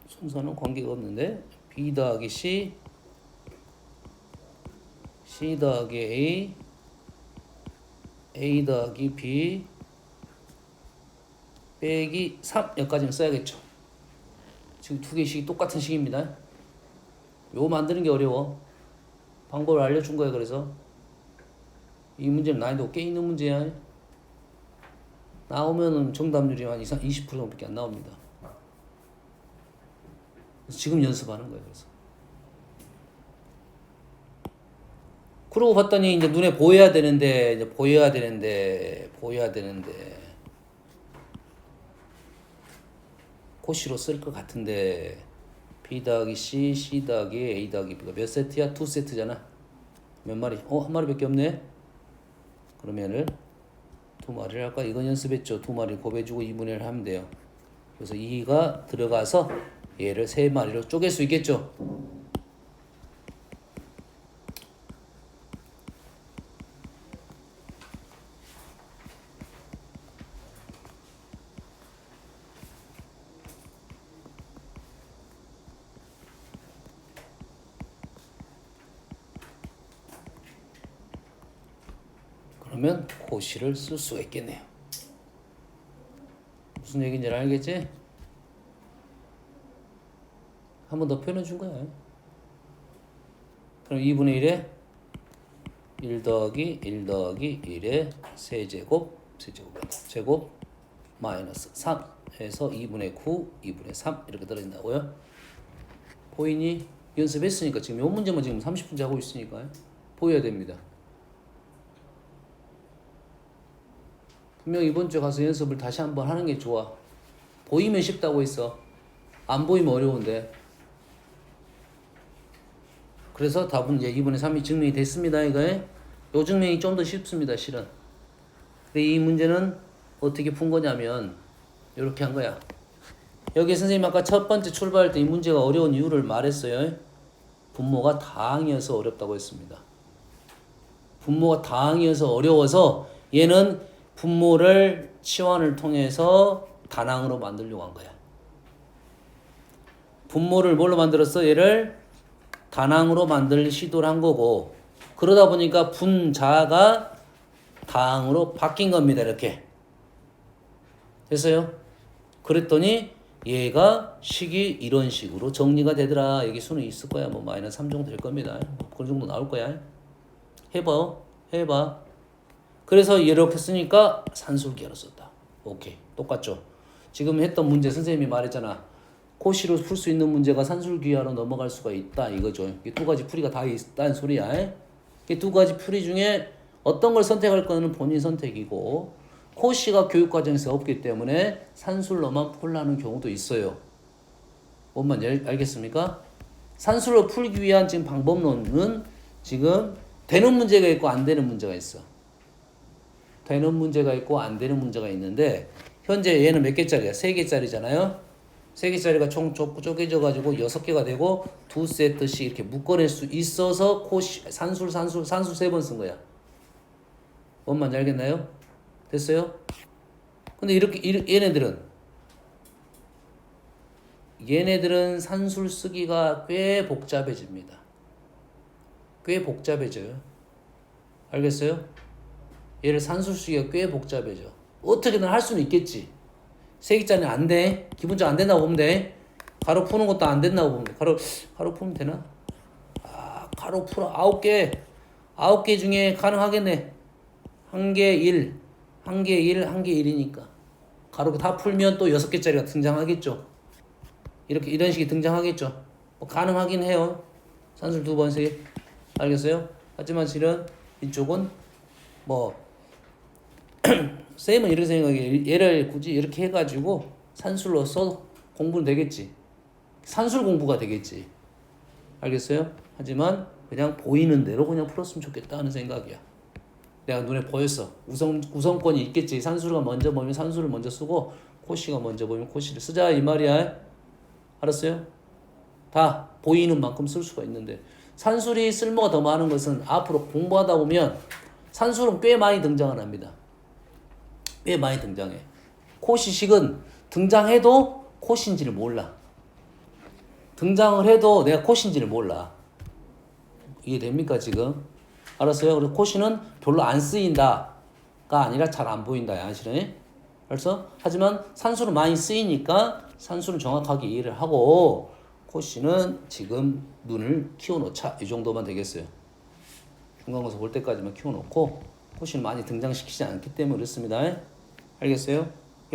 S1: 순서는 관계가 없는데 B 더하기 C, C 더하기 A, A 더하기 B 빼기 3 여기까지는 써야겠죠. 지금 2개씩 똑같은 식입니다. 요거 만드는 게 어려워. 방법을 알려준 거예요. 그래서 이 문제는 난이도 꽤 있는 문제야. 나오면은 정답률이 한 20% 정도밖에 안 나옵니다. 그래서 지금 연습하는 거예요. 그러고 봤더니 이제 눈에 보여야 되는데 코시로 쓸 것 같은데 B 더하기 C, C 더하기 A 더하기 B가 몇 세트야? 2세트잖아. 몇 마리? 한 마리밖에 없네. 그러면은 2마리를 할까? 이건 연습했죠. 2마리 곱해주고 2분의 1 하면 돼요. 그래서 2가 들어가서 얘를 3마리로 쪼갤 수 있겠죠. 그러면 코시를 쓸 수가 있겠네요. 무슨 얘기인지 알겠지? 한 번 더 표현해 준 거야. 그럼 2분의 1에 1 더하기 1 더하기 1에 세제곱 제곱 마이너스 3 해서 2분의 9, 2분의 3 이렇게 떨어진다고요? 보이니? 연습했으니까 지금 이 문제만 지금 30분째 하고 있으니까 보여야 됩니다. 분명 이번 주에 가서 연습을 다시 한번 하는 게 좋아. 보이면 쉽다고 했어. 안 보이면 어려운데. 그래서 답은 이제 2분의 3이 증명이 됐습니다. 이거에 요 증명이 좀 더 쉽습니다. 실은. 근데 이 문제는 어떻게 푼 거냐면 이렇게 한 거야. 여기 선생님 아까 첫 번째 출발할 때 이 문제가 어려운 이유를 말했어요. 분모가 다항이어서 어렵다고 했습니다. 분모가 다항이어서 어려워서 얘는 분모를 치환을 통해서 단항으로 만들려고 한 거야. 분모를 뭘로 만들었어? 얘를 단항으로 만들 시도를 한 거고, 그러다 보니까 분자가 다항으로 바뀐 겁니다. 이렇게 됐어요? 그랬더니 얘가 식이 이런 식으로 정리가 되더라. 여기 수는 있을 거야. 뭐 마이너스 3 정도 될 겁니다. 그 정도 나올 거야. 해봐. 그래서 이렇게 쓰니까 산술기하로 썼다. 오케이. 똑같죠? 지금 했던 문제 선생님이 말했잖아. 코시로 풀 수 있는 문제가 산술기하로 넘어갈 수가 있다. 이거죠. 이 2가지 풀이가 다 있다는 소리야. 이 2가지 풀이 중에 어떤 걸 선택할 거는 본인 선택이고, 코시가 교육과정에서 없기 때문에 산술로만 풀라는 경우도 있어요. 뭔 말인지 알겠습니까? 산술로 풀기 위한 지금 방법론은 지금 되는 문제가 있고 안 되는 문제가 있어. 되는 문제가 있고 안 되는 문제가 있는데, 현재 얘는 몇 개짜리야? 3개짜리잖아요. 3개짜리가 총 쪼개져 가지고 6개가 되고 2세트씩 이렇게 묶어낼 수 있어서 산술 3번 쓴 거야. 뭔 말인지 알겠나요? 됐어요? 근데 이렇게 얘네들은 산술 쓰기가 꽤 복잡해집니다. 꽤 복잡해져요. 알겠어요? 얘를 산술 쓰기가 꽤 복잡해져. 어떻게든 할 수는 있겠지. 세기자는 안 돼. 기본적으로 안 된다고 보면 돼. 가로 푸는 것도 안 된다고 보면 돼. 가로 풀면 되나? 가로 풀어. 9개. 9개 중에 가능하겠네. 1개 1. 1개 1, 1개 1이니까. 가로 다 풀면 또 6개짜리가 등장하겠죠. 이런 식이 등장하겠죠. 뭐 가능하긴 해요. 산술 2번, 3개. 알겠어요? 하지만 실은 이쪽은 뭐 쌤은 이렇게 생각해. 얘를 굳이 이렇게 해가지고 산술로 써 공부는 되겠지. 산술 공부가 되겠지. 알겠어요? 하지만 그냥 보이는 대로 그냥 풀었으면 좋겠다 하는 생각이야. 내가 눈에 보였어. 우선권이 있겠지. 산술가 먼저 보면 산술을 먼저 쓰고 코시가 먼저 보면 코시를 쓰자 이 말이야. 알았어요? 다 보이는 만큼 쓸 수가 있는데 산술이 쓸모가 더 많은 것은 앞으로 공부하다 보면 산술은 꽤 많이 등장을 합니다. 꽤 많이 등장해. 코시식은 등장해도 코시인지를 몰라. 등장을 해도 내가 코시인지를 몰라. 이해됩니까 지금? 알았어요? 그래서 코시는 별로 안 쓰인다가 아니라 잘 안 보인다야 실은. 그래서 하지만 산술은 많이 쓰이니까 산술은 정확하게 이해를 하고 코시는 지금 눈을 키워놓자 이 정도만 되겠어요. 중간고사 볼 때까지만 키워놓고 코시는 많이 등장시키지 않기 때문에 그렇습니다. 알겠어요?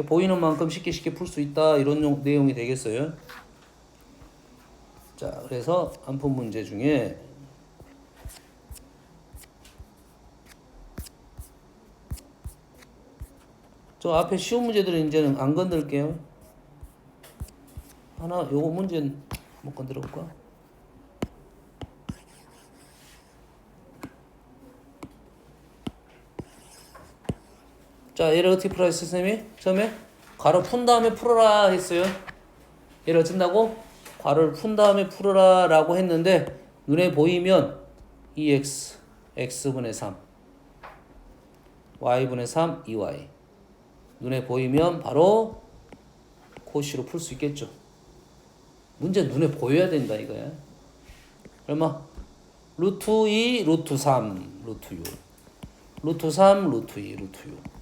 S1: 보이는 만큼 쉽게 풀 수 있다 이런 내용이 되겠어요. 자, 그래서 안푼 문제 중에 저 앞에 쉬운 문제들은 이제는 안 건들게요. 하나 요거 문제는 못 건드려 볼까? 자, 얘를 어떻게 풀어야 했어, 선생님이? 처음에 괄호 푼 다음에 풀어라 했어요. 얘를 어쩐다고? 괄호를 푼 다음에 풀어라 라고 했는데 눈에 보이면 2x, x분의 3 y분의 3, 2y 눈에 보이면 바로 코시로 풀 수 있겠죠. 문제 눈에 보여야 된다 이거야. 얼마? 루트 2, 루트 3, 루트 6 루트 3, 루트 2, 루트 6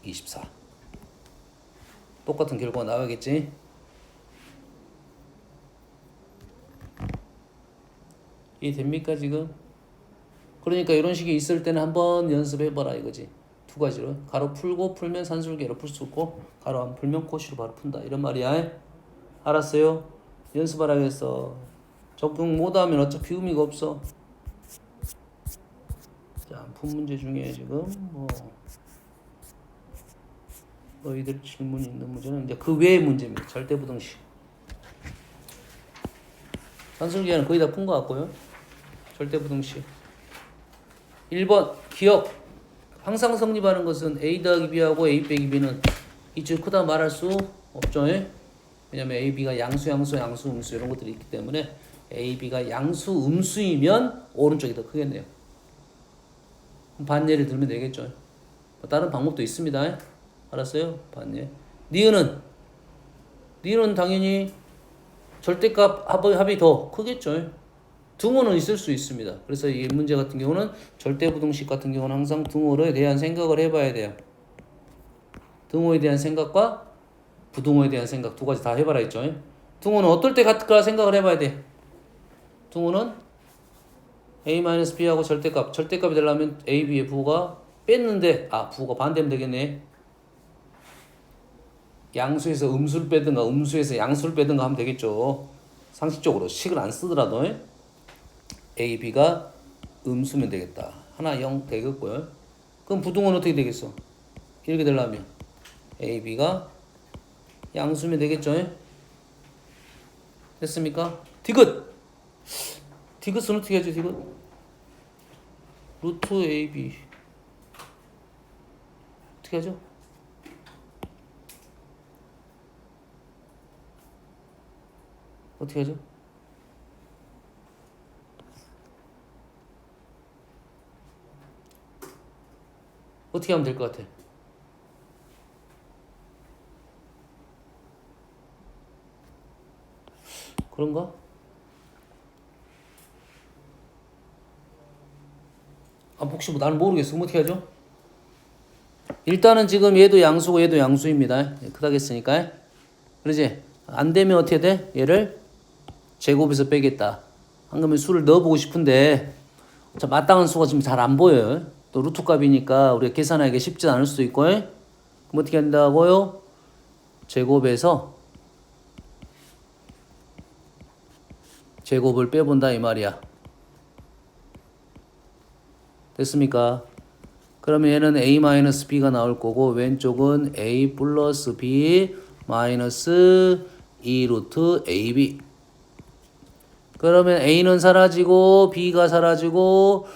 S1: 24 똑같은 결과가 나와야겠지. 이해됩니까 지금? 그러니까 이런 식이 있을 때는 한번 연습해봐라 이거지. 두 가지로 가로 풀고 풀면 산술계로 풀 수 있고 가로 안 풀면 코시로 바로 푼다 이런 말이야. 알았어요? 연습하라겠어. 적용 못하면 어차피 의미가 없어. 자, 푼 문제 중에 지금 뭐 너희들 질문이 있는 문제는 이제 그 외의 문제입니다. 절대부등식. 산술계는 거의 다 푼 것 같고요. 절대부등식. 1번 기억. 항상 성립하는 것은 A 더하기 B하고 A 빼기 B는 이쪽 크다 말할 수 없죠. 왜냐면 A, B가 양수, 음수 이런 것들이 있기 때문에 A, B가 양수, 음수이면 오른쪽이 더 크겠네요. 반예를 들면 되겠죠. 다른 방법도 있습니다. 알았어요? 반예. 니은은 당연히 절대값 합이 더 크겠죠. 등호는 있을 수 있습니다. 그래서 이 문제 같은 경우는 절대부등식 같은 경우는 항상 등호에 대한 생각을 해봐야 돼요. 등호에 대한 생각과 부등호에 대한 생각 두 가지 다 해봐라 했죠. 등호는 어떨 때 같을까 생각을 해봐야 돼. 등호는 a-b하고 절대값이 되려면 a, b의 부호가 뺐는데 부호가 반대면 되겠네. 양수에서 음수를 빼든가 음수에서 양수를 빼든가 하면 되겠죠. 상식적으로 식을 안 쓰더라도 A, B가 음수면 되겠다. 하나 0 되겠고요. 그럼 부등호는 어떻게 되겠어? 이렇게 되려면 A, B가 양수면 되겠죠. 됐습니까? 디귿은 어떻게 하죠? 디귿 루트 A, B 어떻게 하죠? 어떻게 하죠? 어떻게 하면 될 것 같아? 그런가? 아, 혹시 뭐 나는 모르겠어. 그럼 어떻게 하죠? 일단은 지금 얘도 양수고 얘도 양수입니다. 크다겠으니까. 그러지? 안 되면 어떻게 돼? 얘를 제곱에서 빼겠다. 한 그러면 수를 넣어보고 싶은데 자, 마땅한 수가 지금 잘 안 보여요. 또 루트 값이니까 우리가 계산하기가 쉽지 않을 수도 있고. 그럼 어떻게 한다고요? 제곱에서 제곱을 빼본다 이 말이야. 됐습니까? 그러면 얘는 a-b가 나올 거고 왼쪽은 a 플러스 b 마이너스 2 루트 ab. 그러면 a는 사라지고 b가 사라지고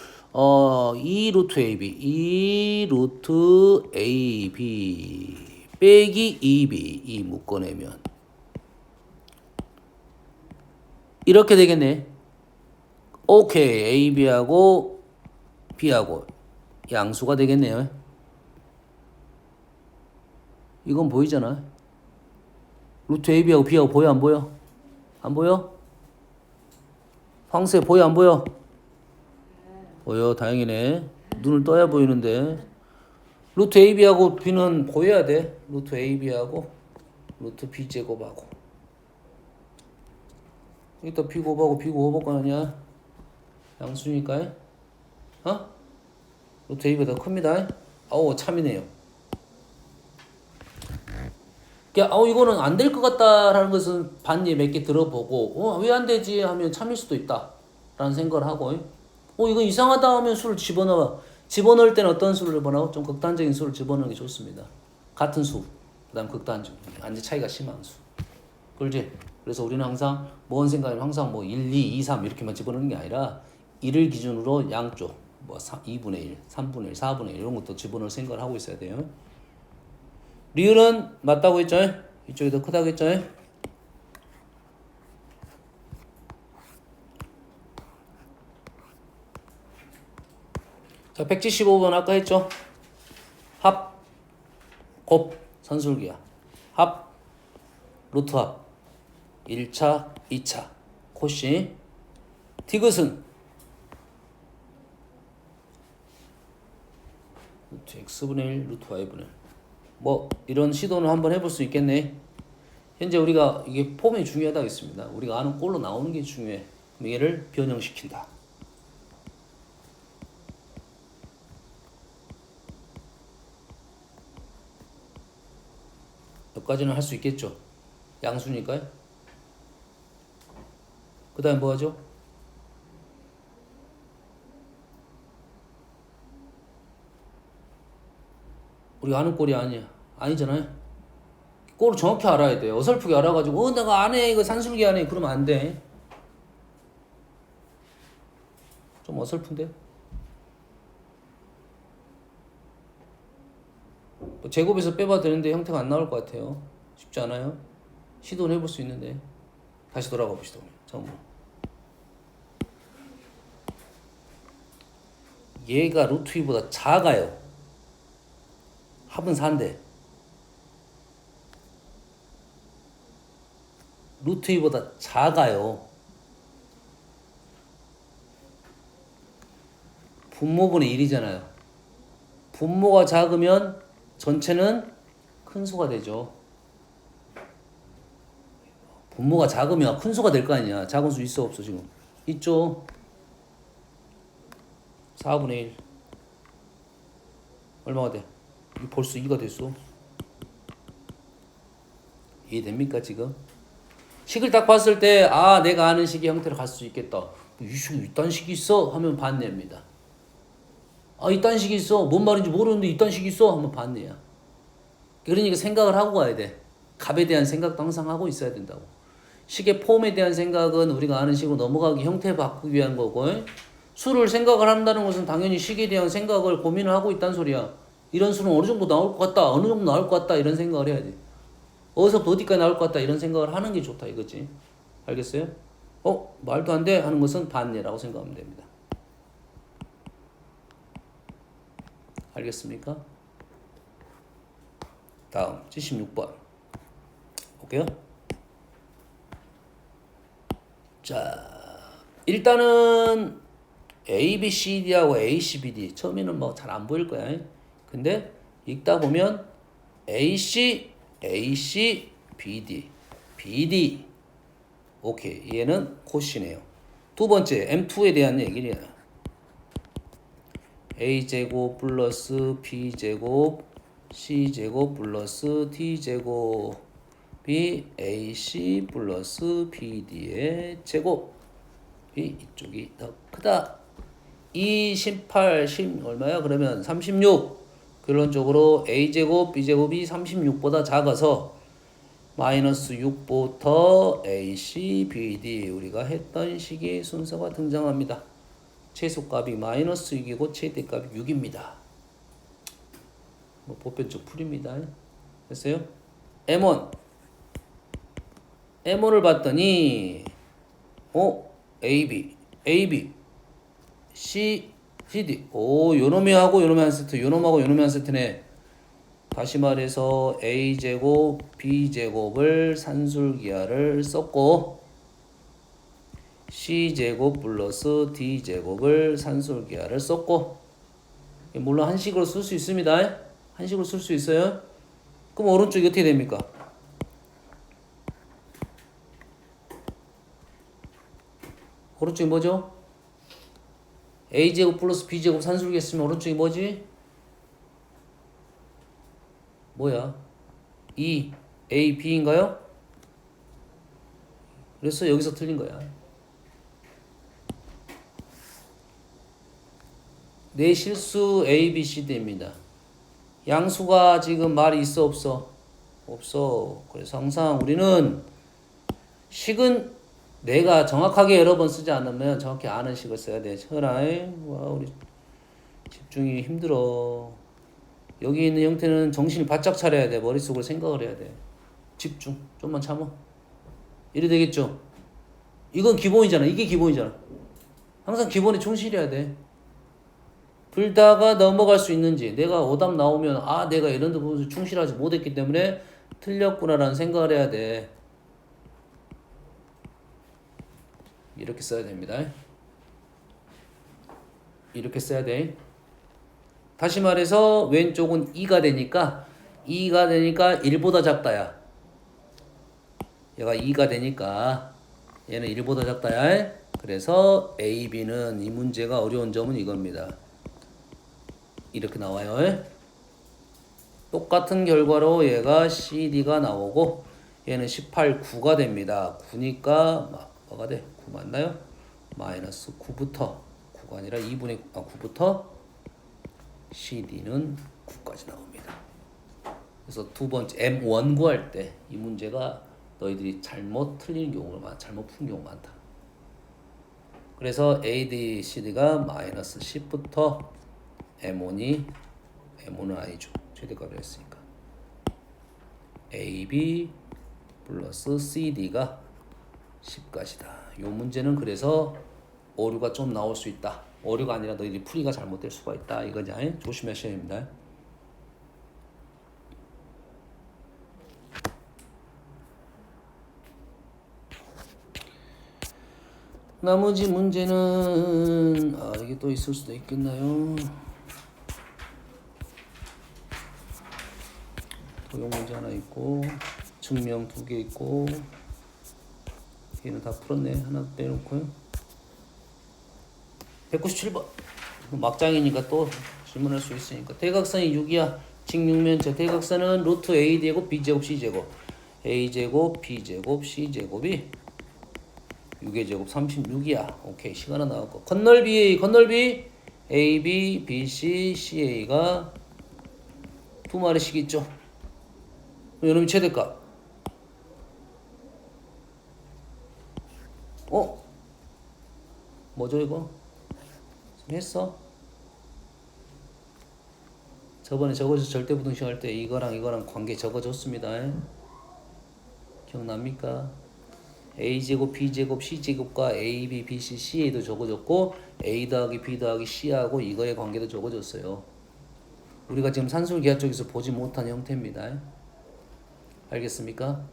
S1: 2 루트 ab 2 루트 ab 빼기 2b 이 묶어내면 이렇게 되겠네. 오케이. ab하고 b하고 양수가 되겠네요. 이건 보이잖아. 루트 ab하고 b하고 보여 안 보여? 안 보여? 황새 보여 안 보여? 보여. 다행이네. 눈을 떠야 보이는데. 루트 ab하고 b는 보여야 돼. 루트 ab하고 루트 b제곱하고 이따 b 곱하고 b 곱할 거 아니야? 양수니까. 어? 루트 ab가 더 큽니다. 아우 참이네요. 이거는 안 될 것 같다라는 것은 반예 몇 개 들어보고 왜 안 되지 하면 참일 수도 있다 라는 생각을 하고 이거 이상하다 하면 수를 집어넣어. 집어넣을 때는 어떤 수를 집어넣어? 좀 극단적인 수를 집어넣는 게 좋습니다. 같은 수 그 다음 극단적 완전 차이가 심한 수. 그렇지? 그래서 우리는 항상 뭔 생각이면 항상 뭐 1, 2, 2, 3 이렇게만 집어넣는 게 아니라 1을 기준으로 양쪽 뭐 2분의 1, 3분의 1, 4분의 1 이런 것도 집어넣을 생각을 하고 있어야 돼요. 리을은 맞다고 했죠? 이쪽이 더 크다고 했죠? 자, 175번 아까 했죠? 합, 곱, 산술기야. 합, 루트 합. 1차, 2차. 코시. 디귿은 루트 x분의 1, 루트 y분의 1. 뭐 이런 시도는 한번 해볼 수 있겠네. 현재 우리가 이게 폼이 중요하다고 했습니다. 우리가 아는 꼴로 나오는 게 중요해. 그럼 얘를 변형시킨다. 여기까지는 할 수 있겠죠. 양수니까요. 그 다음에 뭐 하죠? 우리가 아는 꼴이 아니야. 아니잖아요. 꼴을 정확히 알아야 돼. 어설프게 알아가지고 내가 안 해. 이거 산술기 안 해. 그러면 안 돼. 좀 어설픈데? 뭐 제곱에서 빼봐도 되는데 형태가 안 나올 것 같아요. 쉽지 않아요. 시도는 해볼 수 있는데. 다시 돌아가 봅시다. 처음으로. 얘가 루트 2보다 작아요. 합은 4인데 루트 2보다 작아요. 분모분의 1이잖아요. 분모가 작으면 전체는 큰 수가 되죠. 분모가 작으면 큰 수가 될 거 아니야. 작은 수 있어 없어 지금? 있죠. 4분의 1 얼마가 돼? 벌써 2가 됐어. 이해됩니까 지금? 식을 딱 봤을 때 내가 아는 식의 형태로 갈 수 있겠다. 이 식이 이딴 식이 있어? 하면 반내입니다. 이딴 식이 있어. 뭔 말인지 모르는데 이딴 식이 있어? 하면 반내야. 그러니까 생각을 하고 가야 돼. 값에 대한 생각도 항상 하고 있어야 된다고. 식의 폼에 대한 생각은 우리가 아는 식으로 넘어가기 형태 바꾸기 위한 거고 수를 생각을 한다는 것은 당연히 식에 대한 생각을 고민을 하고 있다는 소리야. 이런 수는 어느 정도 나올 것 같다. 어느 정도 나올 것 같다. 이런 생각을 해야지. 어디서부터 어디까지 나올 것 같다. 이런 생각을 하는 게 좋다 이거지. 알겠어요? 말도 안 돼 하는 것은 반예라고 생각하면 됩니다. 알겠습니까? 다음 76번 볼게요. 자, 일단은 A, B, C, D하고 A, C, B, D 처음에는 뭐 잘 안 보일 거야. 근데 읽다 보면 A, C, A, C, B, D, B, D. 오케이. 얘는 코시네요. 두 번째 M2에 대한 얘기야. A제곱 플러스 B제곱 C제곱 플러스 D제곱이 AC 플러스 BD의 제곱이 이쪽이 더 크다. 2, 18, 10 얼마야? 그러면 36. 결론적으로 A제곱 B제곱이 36보다 작아서 마이너스 6부터 AC, BD 우리가 했던 식의 순서가 등장합니다. 최소값이 마이너스 6이고 최대값이 6입니다. 뭐 보편적 풀입니다. 됐어요? M1 M1을 봤더니 AB C, CD 요놈이 하고 요놈이 한 세트 요놈하고 요놈이 한 세트네. 다시 말해서 A제곱 B제곱을 산술기하를 썼고 C제곱 플러스 D제곱을 산술기하를 썼고 물론 한식으로 쓸 수 있습니다. 한식으로 쓸 수 있어요. 그럼 오른쪽이 어떻게 됩니까? 오른쪽이 뭐죠? A제곱 플러스 B제곱 산술기 했으면 오른쪽이 뭐지? 뭐야? 2, A, B인가요? 그래서 여기서 틀린 거야. 내 실수 A, B, C, D입니다. 양수가 지금 말이 있어 없어? 없어. 그래서 항상 우리는 식은 내가 정확하게 여러 번 쓰지 않으면 정확히 아는 식을 써야 돼. 와, 우리 집중이 힘들어. 여기 있는 형태는 정신을 바짝 차려야 돼. 머릿속으로 생각을 해야 돼. 집중. 좀만 참어. 이래 되겠죠? 이건 기본이잖아. 이게 기본이잖아. 항상 기본에 충실해야 돼. 불다가 넘어갈 수 있는지, 내가 오답 나오면 내가 이런 데 부분에서 충실하지 못했기 때문에 틀렸구나라는 생각을 해야 돼. 이렇게 써야 됩니다. 이렇게 써야 돼. 다시 말해서 왼쪽은 2가 되니까 1보다 작다야. 얘가 2가 되니까 얘는 1보다 작다야. 그래서 A, B는 이 문제가 어려운 점은 이겁니다. 이렇게 나와요. 똑같은 결과로 얘가 CD가 나오고 얘는 18, 9가 됩니다. 9니까 뭐가 돼? 9 맞나요? 마이너스 9부터 9가 아니라 9부터 CD는 9까지 나옵니다. 그래서 두 번째 M1 구할 때 이 문제가 너희들이 잘못 틀리는 경우가 많아. 잘못 푼 경우가 많다. 그래서 AD, CD가 마이너스 10부터 M1은 아니죠. 최대값을 했으니까. AB 플러스 CD가 10까지다. 이 문제는 그래서 오류가 좀 나올 수 있다. 오류가 아니라 너희들이 풀이가 잘못될 수가 있다. 이거냐? 조심하셔야 됩니다. 나머지 문제는 이게 또 있을 수도 있겠나요? 도형 문제 하나 있고 증명 2개 있고 얘는 다 풀었네. 하나 빼놓고요. 197번 막장이니까 또 질문할 수 있으니까 대각선이 6이야. 직육면체 대각선은 루트 AD제곱 B제곱 C제곱 A제곱 B제곱 C제곱이 6의 제곱 36이야. 오케이. 시간은 나왔고 건널비 AB, BC, CA가 두 마리씩 있죠. 이놈이 최대값. 뭐죠 이거? 했어? 저번에 적어서 절대부등식 할 때 이거랑 관계 적어줬습니다. 기억납니까? A제곱, B제곱, C제곱과 A, B, B, C, C에도 적어줬고 A 더하기 B 더하기 C하고 이거의 관계도 적어줬어요. 우리가 지금 산술기하 쪽에서 보지 못한 형태입니다. 알겠습니까?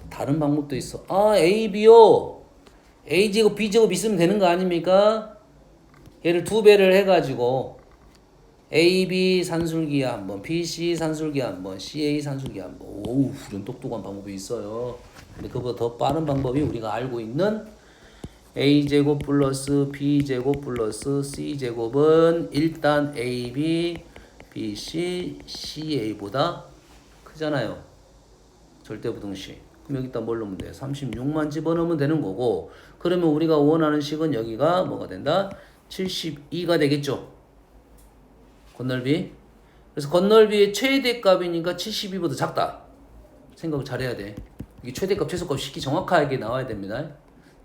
S1: 다른 방법도 있어. A, B요. A제곱 B제곱 있으면 되는 거 아닙니까? 얘를 2배를 해가지고 AB 산술기하 한번, BC 산술기하 한번, CA 산술기하 한번. 오우, 이런 똑똑한 방법이 있어요. 근데 그보다 더 빠른 방법이 우리가 알고 있는 A제곱 플러스 B제곱 플러스 C제곱은 일단 AB, BC, CA보다 크잖아요. 절대부등식. 그럼 여기다 뭘 넣으면 돼? 36만 집어넣으면 되는 거고, 그러면 우리가 원하는 식은 여기가 뭐가 된다? 72가 되겠죠. 건널비. 그래서 건널비의 최대값이니까 72보다 작다. 생각을 잘해야 돼. 이게 최대값, 최소값 쉽게 정확하게 나와야 됩니다.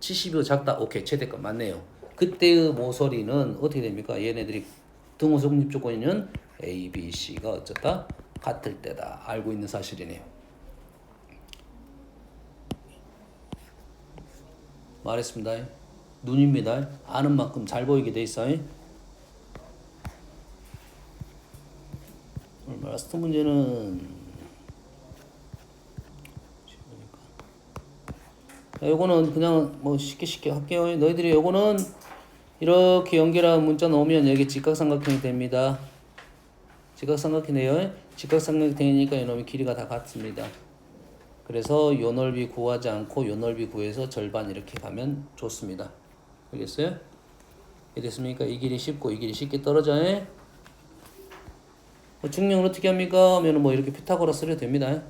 S1: 72보다 작다. 오케이, 최대값 맞네요. 그때의 모서리는 어떻게 됩니까? 얘네들이 등호 성립 조건은 A, B, C가 어쩌다? 같을 때다. 알고 있는 사실이네요. 말했습니다. 눈입니다. 아는 만큼 잘 보이게 돼 있어요. 라스트 문제는 요거는 그냥 뭐 쉽게 할게요. 너희들이 요거는 이렇게 연결한 문자 넣으면 여기 직각삼각형이 됩니다. 직각삼각형이네요. 직각삼각형이니까 이놈의 길이가 다 같습니다. 그래서 요 넓이 구하지 않고 요 넓이 구해서 절반 이렇게 가면 좋습니다. 알겠어요? 이랬습니까? 이 길이 쉽고 이 길이 쉽게 떨어져요. 증명을 어떻게 합니까? 하면 뭐 이렇게 피타고라스 쓰려도 됩니다.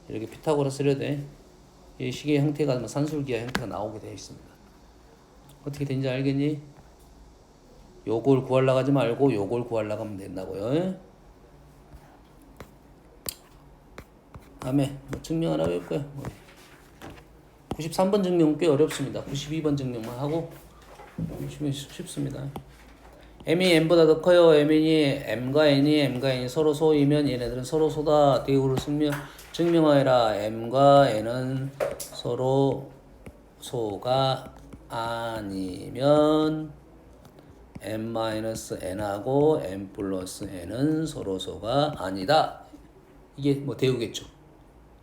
S1: 이렇게 피타고라스 쓰려도 돼. 이 식의 형태가 산술기하 형태가 나오게 되어 있습니다. 어떻게 되는지 알겠니? 요걸 구하려고 하지 말고 요걸 구하려고 하면 된다고요. 다음에 뭐 증명 하나 해볼 거야. 93번 증명은 꽤 어렵습니다. 92번 증명만 하고 쉽습니다. m이 n보다 더 커요. m이 m과 n이 서로 소이면 얘네들은 서로 소다. 대우로 증명하여라. m과 n은 서로 소가 아니면 m-n하고 m 플러스 n은 서로 소가 아니다. 이게 뭐 대우겠죠.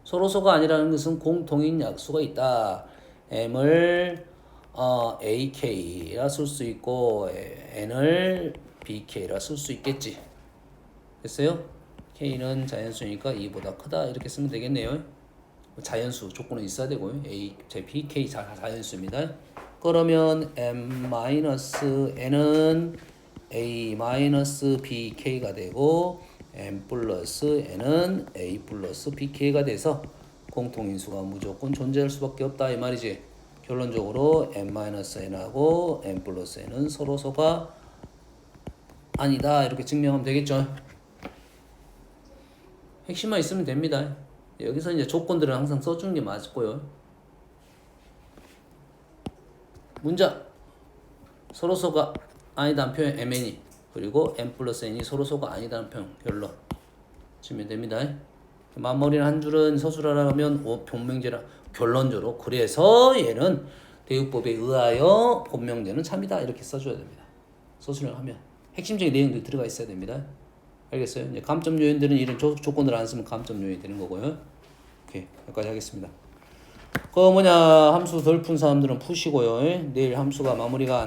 S1: 서로 소가 아니라는 것은 공통인 약수가 있다. m을 ak라 쓸 수 있고 n을 bk라 쓸 수 있겠지. 됐어요? k는 자연수니까 2보다 크다 이렇게 쓰면 되겠네요. 자연수 조건은 있어야 되고요. a, bk 자연수입니다. 그러면 m-n은 a-bk가 되고 m 플러스 n은 a 플러스 bk가 돼서 공통인수가 무조건 존재할 수밖에 없다 이 말이지. 결론적으로 m-n하고 m 플러스 n은 서로 소가 아니다 이렇게 증명하면 되겠죠. 핵심만 있으면 됩니다. 여기서 이제 조건들은 항상 써주는 게 맞고요. 문장 서로 소가 아니다는 표현 mn이 그리고 m 플러스 n이 서로 소가 아니다는 표현 결론 치면 됩니다. 맞머리는 한 줄은 서술하라 하면 본명제라 결론적으로 그래서 얘는 대우법에 의하여 본명제는 참이다 이렇게 써줘야 됩니다. 서술을 하면 핵심적인 내용들이 들어가 있어야 됩니다. 알겠어요? 이제 감점 요인들은 이런 조건을 안 쓰면 감점 요인이 되는 거고요. 오케이, 여기까지 하겠습니다. 함수 덜 푼 사람들은 푸시고요. 내일 함수가 마무리가